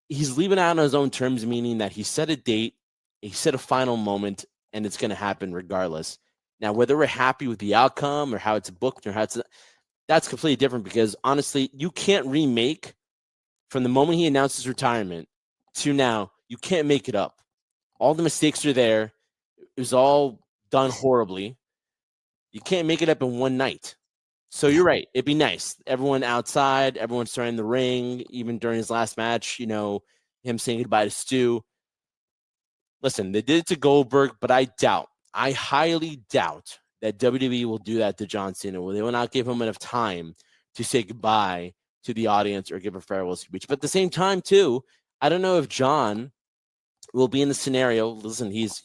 he's leaving out on his own terms, meaning that he set a date, he set a final moment, and it's going to happen regardless. Now, whether we're happy with the outcome or how it's booked or that's completely different, because honestly, you can't remake from the moment he announced his retirement to now. You can't make it up. All the mistakes are there. It was all done horribly. You can't make it up in one night. So you're right. It'd be nice. Everyone outside, everyone surrounding the ring, even during his last match, him saying goodbye to Stu. Listen, they did it to Goldberg, but I highly doubt that WWE will do that to John Cena. They will not give him enough time to say goodbye to the audience or give a farewell speech. But at the same time, too, I don't know if John will be in the scenario. Listen, he's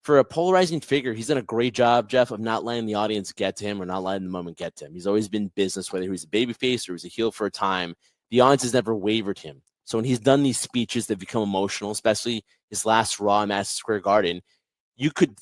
for a polarizing figure, he's done a great job, Jeff, of not letting the audience get to him or not letting the moment get to him. He's always been business, whether he was a babyface or he was a heel for a time. The audience has never wavered him. So when he's done these speeches that become emotional, especially his last Raw in Madison Square Garden, you could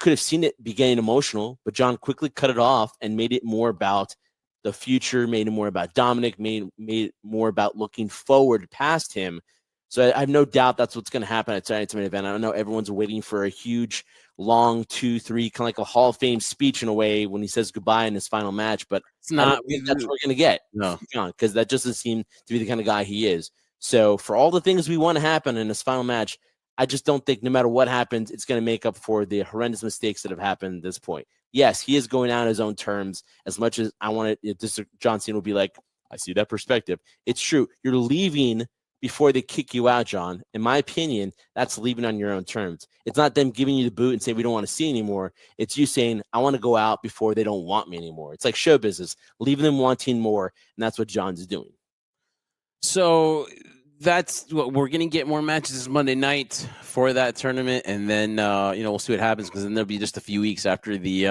have seen it be getting emotional, but John quickly cut it off and made it more about the future, made it more about Dominic, made it more about looking forward past him. So I have no doubt that's what's going to happen at tonight's main event. I don't know, everyone's waiting for a huge, long 2-3, kind of like a Hall of Fame speech in a way when he says goodbye in his final match. But it's not. That's what we're going to get, no, because that just doesn't seem to be the kind of guy he is. So for all the things we want to happen in his final match, I just don't think no matter what happens, it's going to make up for the horrendous mistakes that have happened at this point. Yes, he is going out on his own terms. As much as I want it, John Cena will be like, I see that perspective. It's true. You're leaving before they kick you out, John. In my opinion, that's leaving on your own terms. It's not them giving you the boot and saying we don't want to see anymore. It's you saying I want to go out before they don't want me anymore. It's like show business, leaving them wanting more, and that's what John's doing. So that's what we're going to get more matches this Monday night for that tournament, and then we'll see what happens, because then there'll be just a few weeks after the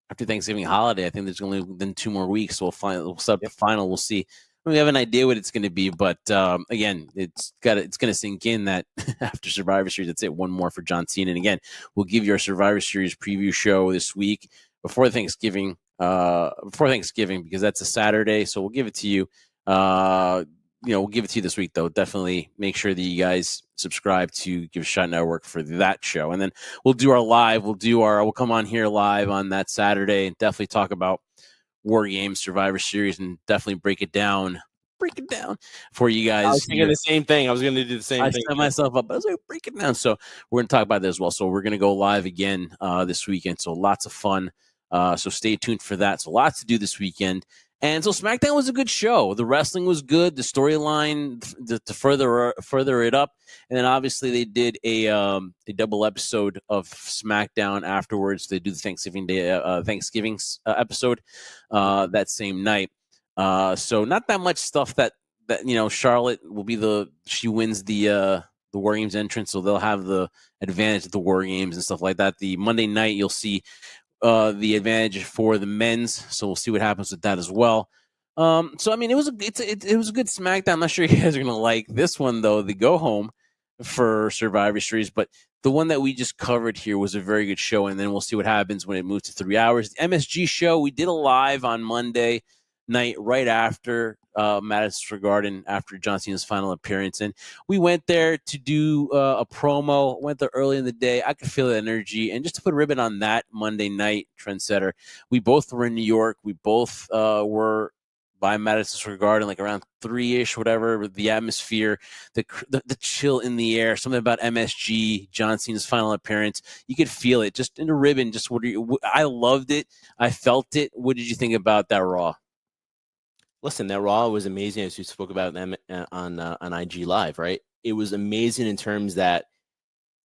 after Thanksgiving holiday. I think there's only then 2 more weeks. We'll set up the final. We'll see. We have an idea what it's going to be, but again, it's going to sink in that after Survivor Series, that's it. One more for John Cena, and again, we'll give you our Survivor Series preview show this week before Thanksgiving. Because that's a Saturday, so we'll give it to you. We'll give it to you this week, though. Definitely make sure that you guys subscribe to Give a Shot Network for that show. And then we'll do our live. We'll come on here live on that Saturday and definitely talk about WarGames, Survivor Series, and definitely break it down for you guys. I was thinking the same thing. I was going to do the same thing. I set myself up, but I was like, break it down. So we're going to talk about that as well. So we're going to go live again this weekend. So lots of fun. So stay tuned for that. So lots to do this weekend. And so SmackDown was a good show. The wrestling was good. The storyline to further it up, and then obviously they did a double episode of SmackDown afterwards. They do the Thanksgiving episode that same night. So not that much stuff that Charlotte will be she wins the WarGames entrance, so they'll have the advantage of the WarGames and stuff like that. The Monday night you'll see the advantage for the men's, so we'll see what happens with that as well. So I mean, it was a good SmackDown. I'm not sure you guys are gonna like this one though, the go home for Survivor Series, but the one that we just covered here was a very good show, and then we'll see what happens when it moves to 3 hours. The MSG show, we did a live on Monday night right after Madison Square Garden, after John Cena's final appearance, and we went there to do a promo. Went there early in the day. I could feel the energy, and just to put a ribbon on that Monday night, Trendsetter, we both were in New York. We both were by Madison Square Garden, like around 3-ish, whatever. The atmosphere, the chill in the air, something about MSG, John Cena's final appearance. You could feel it just in a ribbon. Just I loved it. I felt it. What did you think about that Raw? Listen, that Raw was amazing, as you spoke about them on IG Live, right? It was amazing in terms that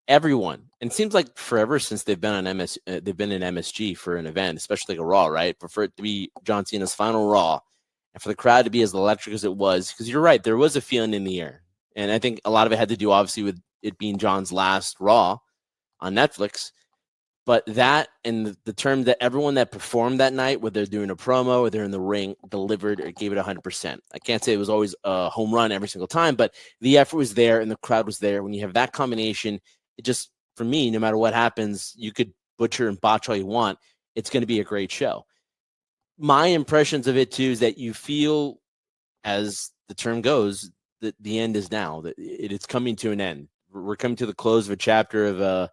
everyone, and it seems like forever since they've been in MSG for an event, especially like a Raw, right? But for it to be John Cena's final Raw, and for the crowd to be as electric as it was, because you're right, there was a feeling in the air, and I think a lot of it had to do, obviously, with it being John's last Raw on Netflix. But that, and the term that everyone that performed that night, whether they're doing a promo or they're in the ring, delivered or gave it 100%. I can't say it was always a home run every single time, but the effort was there and the crowd was there. When you have that combination, it just, for me, no matter what happens, you could butcher and botch all you want. It's going to be a great show. My impressions of it, too, is that you feel, as the term goes, that the end is now, that it's coming to an end. We're coming to the close of a chapter of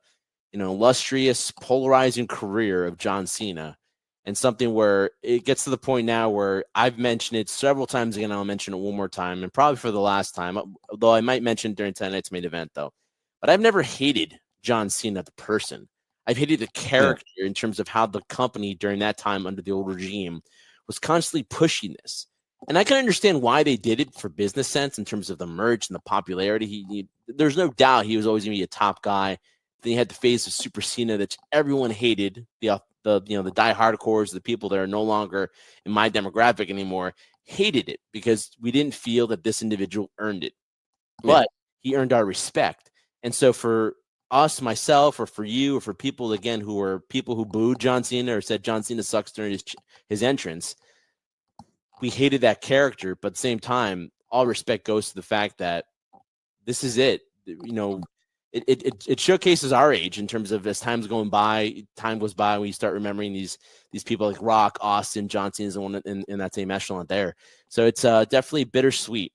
illustrious, polarizing career of John Cena, and something where it gets to the point now where I've mentioned it several times again. I'll mention it one more time, and probably for the last time, although I might mention it during tonight's main event, though. But I've never hated John Cena, the person. I've hated the character in terms of how the company during that time under the old regime was constantly pushing this. And I can understand why they did it for business sense in terms of the merch and the popularity. There's no doubt he was always going to be a top guy. Then you had the face of Super Cena that everyone hated. The die-hardcores, the people that are no longer in my demographic anymore, hated it because we didn't feel that this individual earned it. But he earned our respect. And so for us, myself, or for you, or for people, again, who were people who booed John Cena or said John Cena sucks during his entrance, we hated that character. But at the same time, all respect goes to the fact that this is it. It showcases our age in terms of as time goes by, when you start remembering these people like Rock, Austin, John Cena is the one in that same echelon there. So it's definitely bittersweet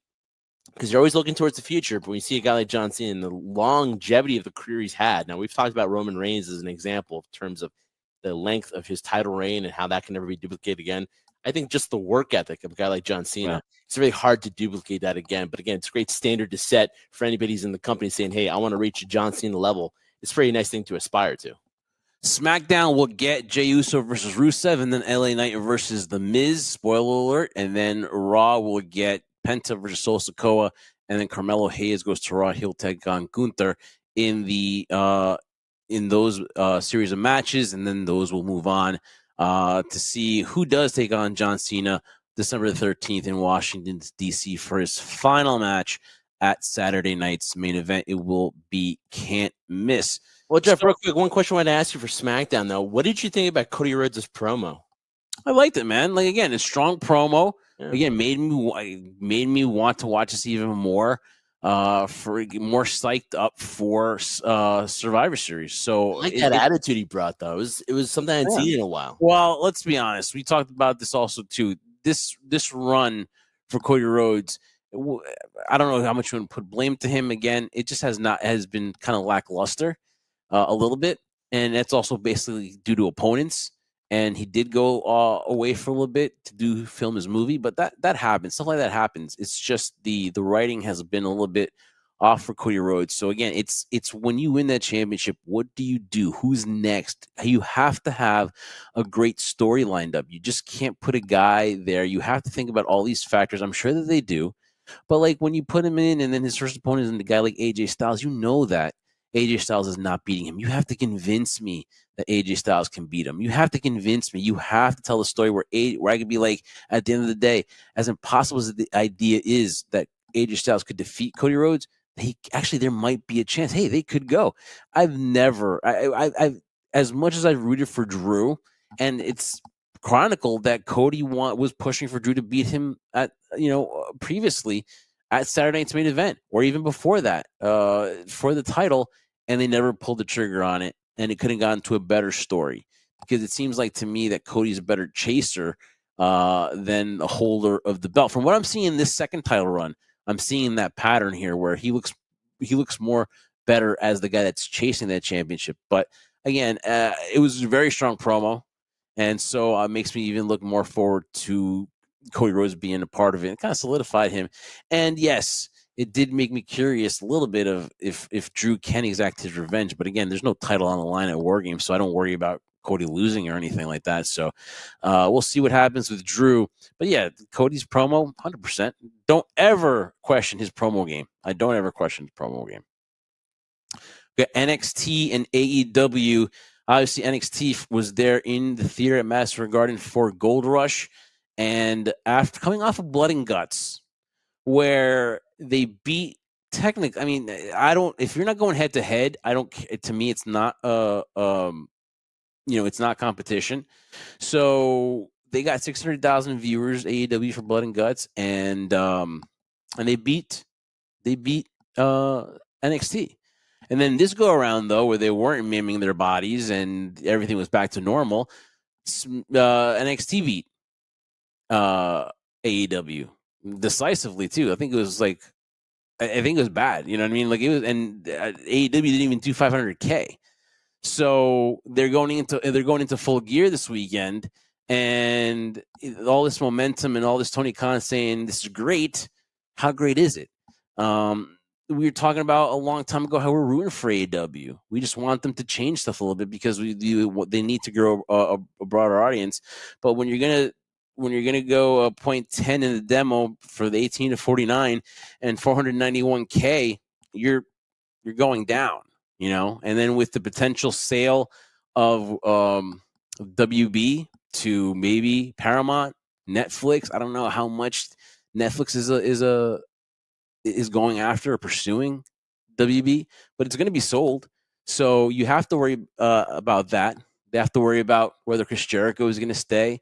because you're always looking towards the future. But when you see a guy like John Cena and the longevity of the career he's had, now we've talked about Roman Reigns as an example in terms of the length of his title reign and how that can never be duplicated again. I think just the work ethic of a guy like John Cena, it's really hard to duplicate that again. But again, it's a great standard to set for anybody who's in the company saying, hey, I want to reach a John Cena level. It's a pretty nice thing to aspire to. SmackDown will get Jey Uso versus Rusev, and then LA Knight versus The Miz, spoiler alert. And then Raw will get Penta versus Solo Sikoa, and then Carmelo Hayes goes to Raw. He'll take on Gunther in those series of matches, and then those will move on to see who does take on John Cena December the 13th in Washington, D.C. for his final match at Saturday night's main event. It will be can't miss. Well, Jeff, real quick, one question I wanted to ask you for SmackDown, though. What did you think about Cody Rhodes' promo? I liked it, man. Like, again, a strong promo. Yeah. Again, made me want to watch this even more. For more psyched up for Survivor Series. So I like that attitude he brought, though. It was something I hadn't seen in a while. Well, let's be honest. We talked about this also too. This run for Cody Rhodes, I don't know how much you want to put blame to him. Again, it just has been kind of lackluster a little bit, and that's also basically due to opponents. And he did go away for a little bit to film his movie, but that happens. Stuff like that happens. It's just the writing has been a little bit off for Cody Rhodes. So again, it's when you win that championship, what do you do? Who's next? You have to have a great story lined up. You just can't put a guy there. You have to think about all these factors. I'm sure that they do, but like when you put him in, and then his first opponent is a guy like AJ Styles, you know that AJ Styles is not beating him. You have to convince me that AJ Styles can beat him. You have to convince me. You have to tell the story where I could be like, at the end of the day, as impossible as the idea is that AJ Styles could defeat Cody Rhodes, there might be a chance. Hey, they could go. I've as much as I've rooted for Drew, and it's chronicled that Cody was pushing for Drew to beat him at previously at Saturday night's main event, or even before that for the title, and they never pulled the trigger on it. And it could have gone to a better story, because it seems like to me that Cody's a better chaser than the holder of the belt. From what I'm seeing in this second title run, I'm seeing that pattern here where he looks more better as the guy that's chasing that championship. But again, it was a very strong promo, and so it makes me even look more forward to Cody Rhodes being a part of it. It kind of solidified him. And yes, it did make me curious a little bit of if Drew can exact his revenge. But again, there's no title on the line at WarGames, so I don't worry about Cody losing or anything like that. So we'll see what happens with Drew. But yeah, Cody's promo, 100%. Don't ever question his promo game. I don't ever question his promo game. We got NXT and AEW. Obviously, NXT was there in the theater at Madison Square Garden for Gold Rush. And after coming off of Blood and Guts, where they beat technically, I mean, if you're not going head to head, to me, it's not it's not competition. So they got 600,000 viewers, AEW, for Blood and Guts, and they beat NXT. And then this go around, though, where they weren't maiming their bodies and everything was back to normal, NXT beat AEW decisively too. I think it was bad. You know what I mean? Like it was, and AEW didn't even do 500K. So they're going into full gear this weekend, and all this momentum and all this Tony Khan saying this is great. How great is it? We were talking about a long time ago how we're rooting for AEW. We just want them to change stuff a little bit because they need to grow a broader audience. But when you're gonna go 0.10 in the demo for the 18 to 49 and 491K, you're going down, and then with the potential sale of WB to maybe Paramount, Netflix. I don't know how much Netflix is going after or pursuing WB, but it's going to be sold. So you have to worry about that. They have to worry about whether Chris Jericho is going to stay.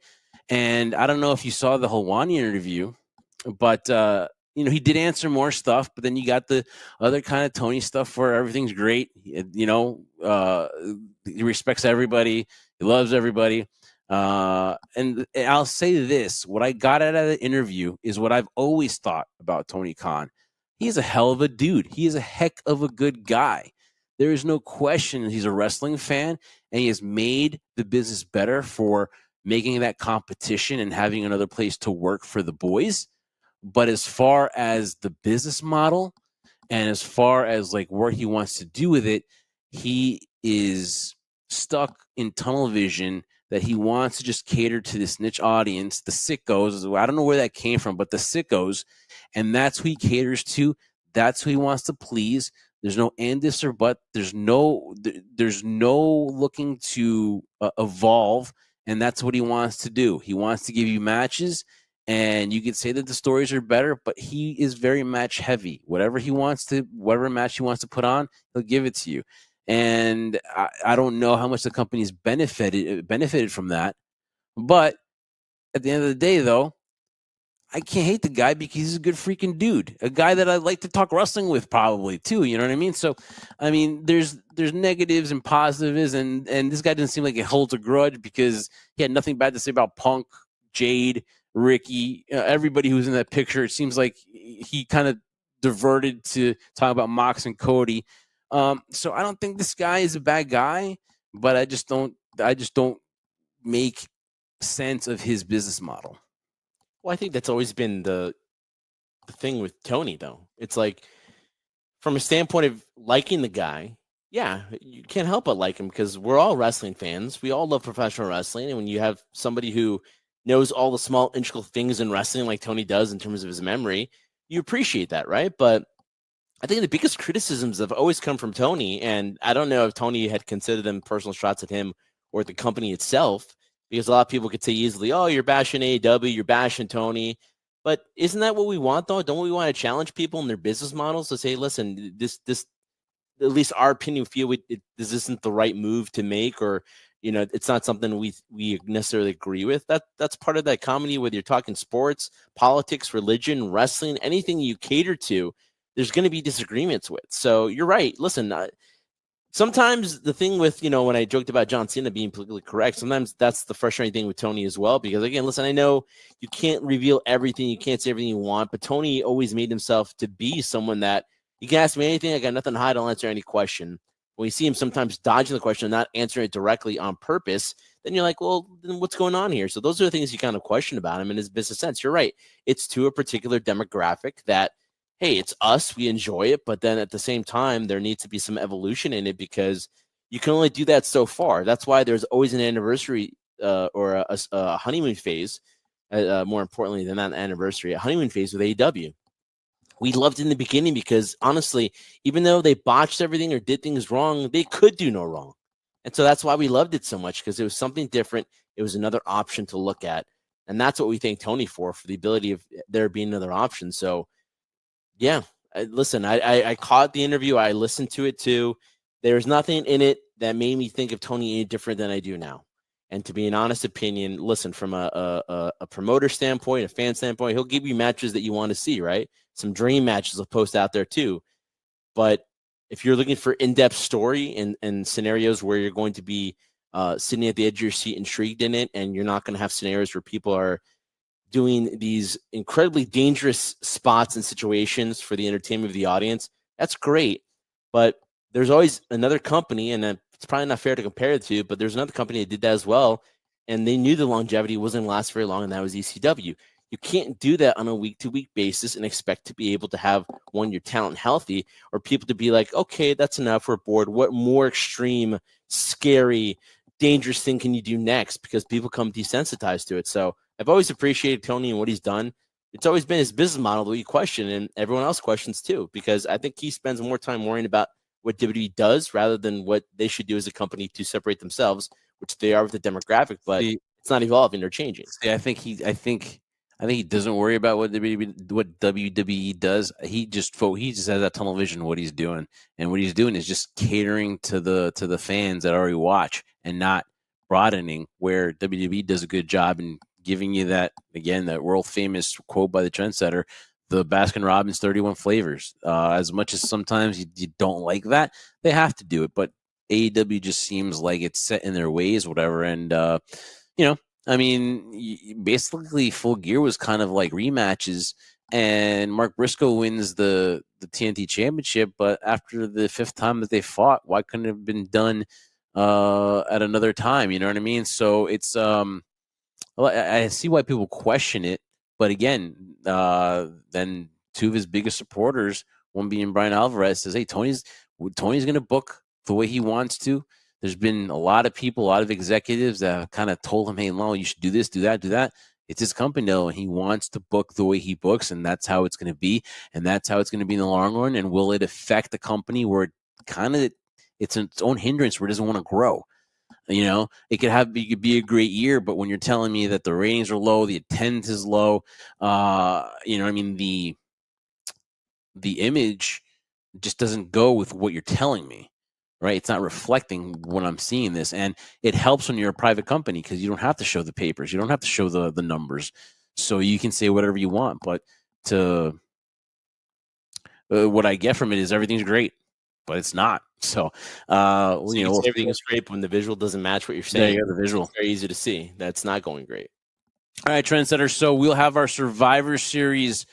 And I don't know if you saw the Helwani interview, but he did answer more stuff. But then you got the other kind of Tony stuff where everything's great. He respects everybody. He loves everybody. And I'll say this: what I got out of the interview is what I've always thought about Tony Khan. He's a hell of a dude. He is a heck of a good guy. There is no question he's a wrestling fan, and he has made the business better for making that competition and having another place to work for the boys. But as far as the business model and as far as like what he wants to do with it, he is stuck in tunnel vision that he wants to just cater to this niche audience, the sickos. I don't know where that came from, but the sickos, and that's who he caters to. That's who he wants to please. There's no and this or but. There's no looking to evolve, and that's what he wants to do. He wants to give you matches, and you could say that the stories are better, but he is very match heavy. Whatever match he wants to put on, he'll give it to you. And I don't know how much the company's benefited from that. But at the end of the day, though, I can't hate the guy because he's a good freaking dude. A guy that I'd like to talk wrestling with probably too. You know what I mean? So, I mean, there's negatives and positives, and this guy doesn't seem like he holds a grudge because he had nothing bad to say about Punk, Jade, Ricky, everybody who's in that picture. It seems like he kind of diverted to talk about Mox and Cody. So I don't think this guy is a bad guy, but I just don't make sense of his business model. Well, I think that's always been the thing with Tony, though. It's like, from a standpoint of liking the guy, yeah, you can't help but like him because we're all wrestling fans. We all love professional wrestling. And when you have somebody who knows all the small, integral things in wrestling like Tony does in terms of his memory, you appreciate that, right? But I think the biggest criticisms have always come from Tony, and I don't know if Tony had considered them personal shots at him or the company itself, because a lot of people could say easily, oh, you're bashing AEW, you're bashing Tony. But isn't that what we want, though? Don't we want to challenge people in their business models to say, listen, this at least our opinion, feel this isn't the right move to make, or it's not something we necessarily agree with. That's part of that comedy, whether you're talking sports, politics, religion, wrestling, anything you cater to, there's going to be disagreements with. So you're right. Listen, sometimes the thing with, when I joked about John Cena being politically correct, sometimes that's the frustrating thing with Tony as well. Because again, listen, I know you can't reveal everything. You can't say everything you want, but Tony always made himself to be someone that you can ask me anything. I got nothing to hide. I'll answer any question. When you see him sometimes dodging the question and not answering it directly on purpose, then you're like, well, then what's going on here? So those are the things you kind of question about him in his business sense. You're right. It's to a particular demographic that, hey, it's us, we enjoy it, but then at the same time, there needs to be some evolution in it because you can only do that so far. That's why there's always an anniversary or a honeymoon phase, more importantly than that anniversary, a honeymoon phase with AEW. We loved it in the beginning because, honestly, even though they botched everything or did things wrong, they could do no wrong. And so that's why we loved it so much, because it was something different. It was another option to look at. And that's what we thank Tony for the ability of there being another option. So, yeah, listen, I caught the interview. I listened to it too. There's nothing in it that made me think of Tony any different than I do now. And to be an honest opinion, listen, from a promoter standpoint, a fan standpoint, he'll give you matches that you want to see, right? Some dream matches he'll post out there too. But if you're looking for in-depth story and scenarios where you're going to be sitting at the edge of your seat, intrigued in it, and you're not going to have scenarios where people are doing these incredibly dangerous spots and situations for the entertainment of the audience, that's great. But there's always another company, and it's probably not fair to compare it to, but there's another company that did that as well, and they knew the longevity wasn't going to last very long, and that was ECW. You can't do that on a week-to-week basis and expect to be able to have, your talent healthy, or people to be like, okay, that's enough, we're bored. What more extreme, scary, dangerous thing can you do next? Because people come desensitized to it. So I've always appreciated Tony and what he's done. It's always been his business model that we question, and everyone else questions too, because I think he spends more time worrying about what WWE does rather than what they should do as a company to separate themselves, which they are with the demographic, but it's not evolving or changing. I think he doesn't worry about what WWE does. He just has that tunnel vision of what he's doing, and what he's doing is just catering to the fans that already watch and not broadening. Where WWE does a good job in giving you that world famous quote by the trendsetter, the Baskin Robbins 31 flavors. As much as sometimes you don't like that, they have to do it. But AEW just seems like it's set in their ways, whatever. And I mean, basically, Full Gear was kind of like rematches, and Mark Briscoe wins the TNT Championship. But after the fifth time that they fought, why couldn't it have been done at another time? You know what I mean? So it's Well, I see why people question it, but again, then two of his biggest supporters, one being Bryan Alvarez, says, "Hey, Tony's going to book the way he wants to." There's been a lot of people, a lot of executives that have kind of told him, "Hey, Lo, you should do this, do that, do that." It's his company, though, and he wants to book the way he books, and that's how it's going to be, and that's how it's going to be in the long run. And will it affect the company where it's its own hindrance where it doesn't want to grow? You know, it could be a great year, but when you're telling me that the ratings are low, the attendance is low, I mean, the image just doesn't go with what you're telling me, right? It's not reflecting what I'm seeing this, and it helps when you're a private company because you don't have to show the papers, you don't have to show the numbers, so you can say whatever you want. But to what I get from it is everything's great, but it's not. So, everything is great, but when the visual doesn't match what you're saying, the visual, it's very easy to see that's not going great. All right, Trendsetter. So we'll have our Survivor Series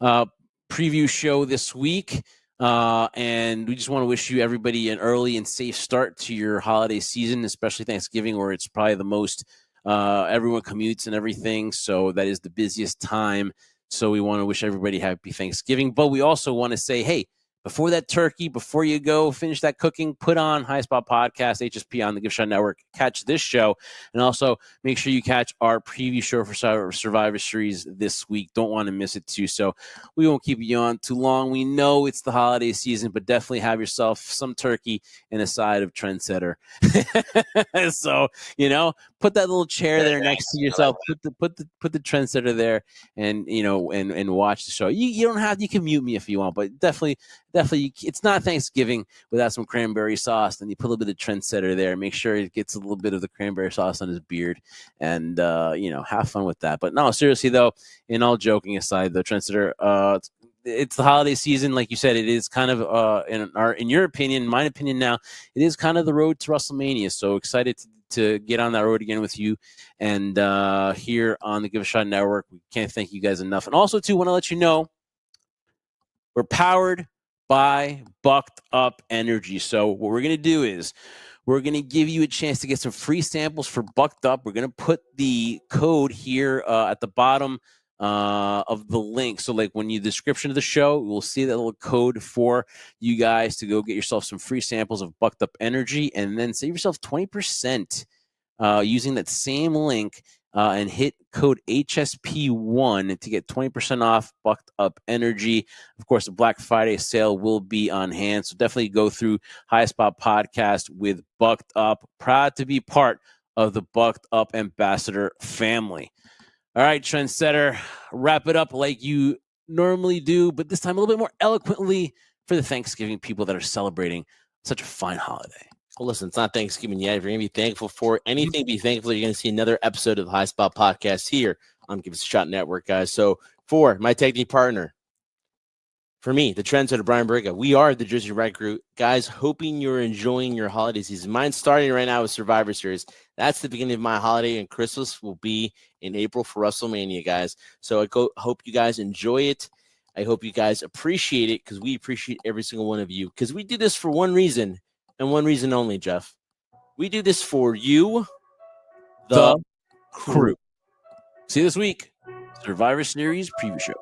preview show this week. And we just want to wish you everybody an early and safe start to your holiday season, especially Thanksgiving, where it's probably the most everyone commutes and everything. So that is the busiest time. So we want to wish everybody happy Thanksgiving. But we also want to say, hey, before that turkey, before you go finish that cooking, put on High Spot Podcast, HSP on the Gift Shop Network. Catch this show. And also make sure you catch our preview show for Survivor Series this week. Don't want to miss it too. So we won't keep you on too long. We know it's the holiday season, but definitely have yourself some turkey and a side of Trendsetter. So, put that little chair there next to yourself. Put the Trendsetter there, and and watch the show. You don't have, you can mute me if you want, but definitely, it's not Thanksgiving without some cranberry sauce. Then you put a little bit of Trendsetter there. Make sure it gets a little bit of the cranberry sauce on his beard, and have fun with that. But no, seriously though, and all joking aside, though, Trendsetter, it's the holiday season, like you said. It is kind of in your opinion, my opinion now, it is kind of the road to WrestleMania. So excited to get on that road again with you, and here on the Give a Shot Network. We can't thank you guys enough. And also too, want to let you know we're powered by Bucked Up Energy. So what we're going to do is we're going to give you a chance to get some free samples for Bucked Up. We're going to put the code here at the bottom of the link. So like when you description of the show, we'll see that little code for you guys to go get yourself some free samples of Bucked Up Energy, and then save yourself 20% using that same link. And hit code HSP1 to get 20% off Bucked Up Energy. Of course, the Black Friday sale will be on hand, so definitely go through High Spot Podcast with Bucked Up. Proud to be part of the Bucked Up Ambassador family. All right, Trendsetter, wrap it up like you normally do, but this time a little bit more eloquently for the Thanksgiving people that are celebrating such a fine holiday. Well, listen, it's not Thanksgiving yet. If you're going to be thankful for anything, be thankful you're going to see another episode of the High Spot Podcast here on Give Us a Shot Network, guys. So for my technique partner, for me, the Trendsetter, Brian Briga, we are the Jersey Red Crew. Guys, hoping you're enjoying your holiday season. Mine's starting right now with Survivor Series. That's the beginning of my holiday, and Christmas will be in April for WrestleMania, guys. So I hope you guys enjoy it. I hope you guys appreciate it, because we appreciate every single one of you, because we do this for one reason. And one reason only, Jeff. We do this for you, the crew. See you this week. Survivor Series preview show.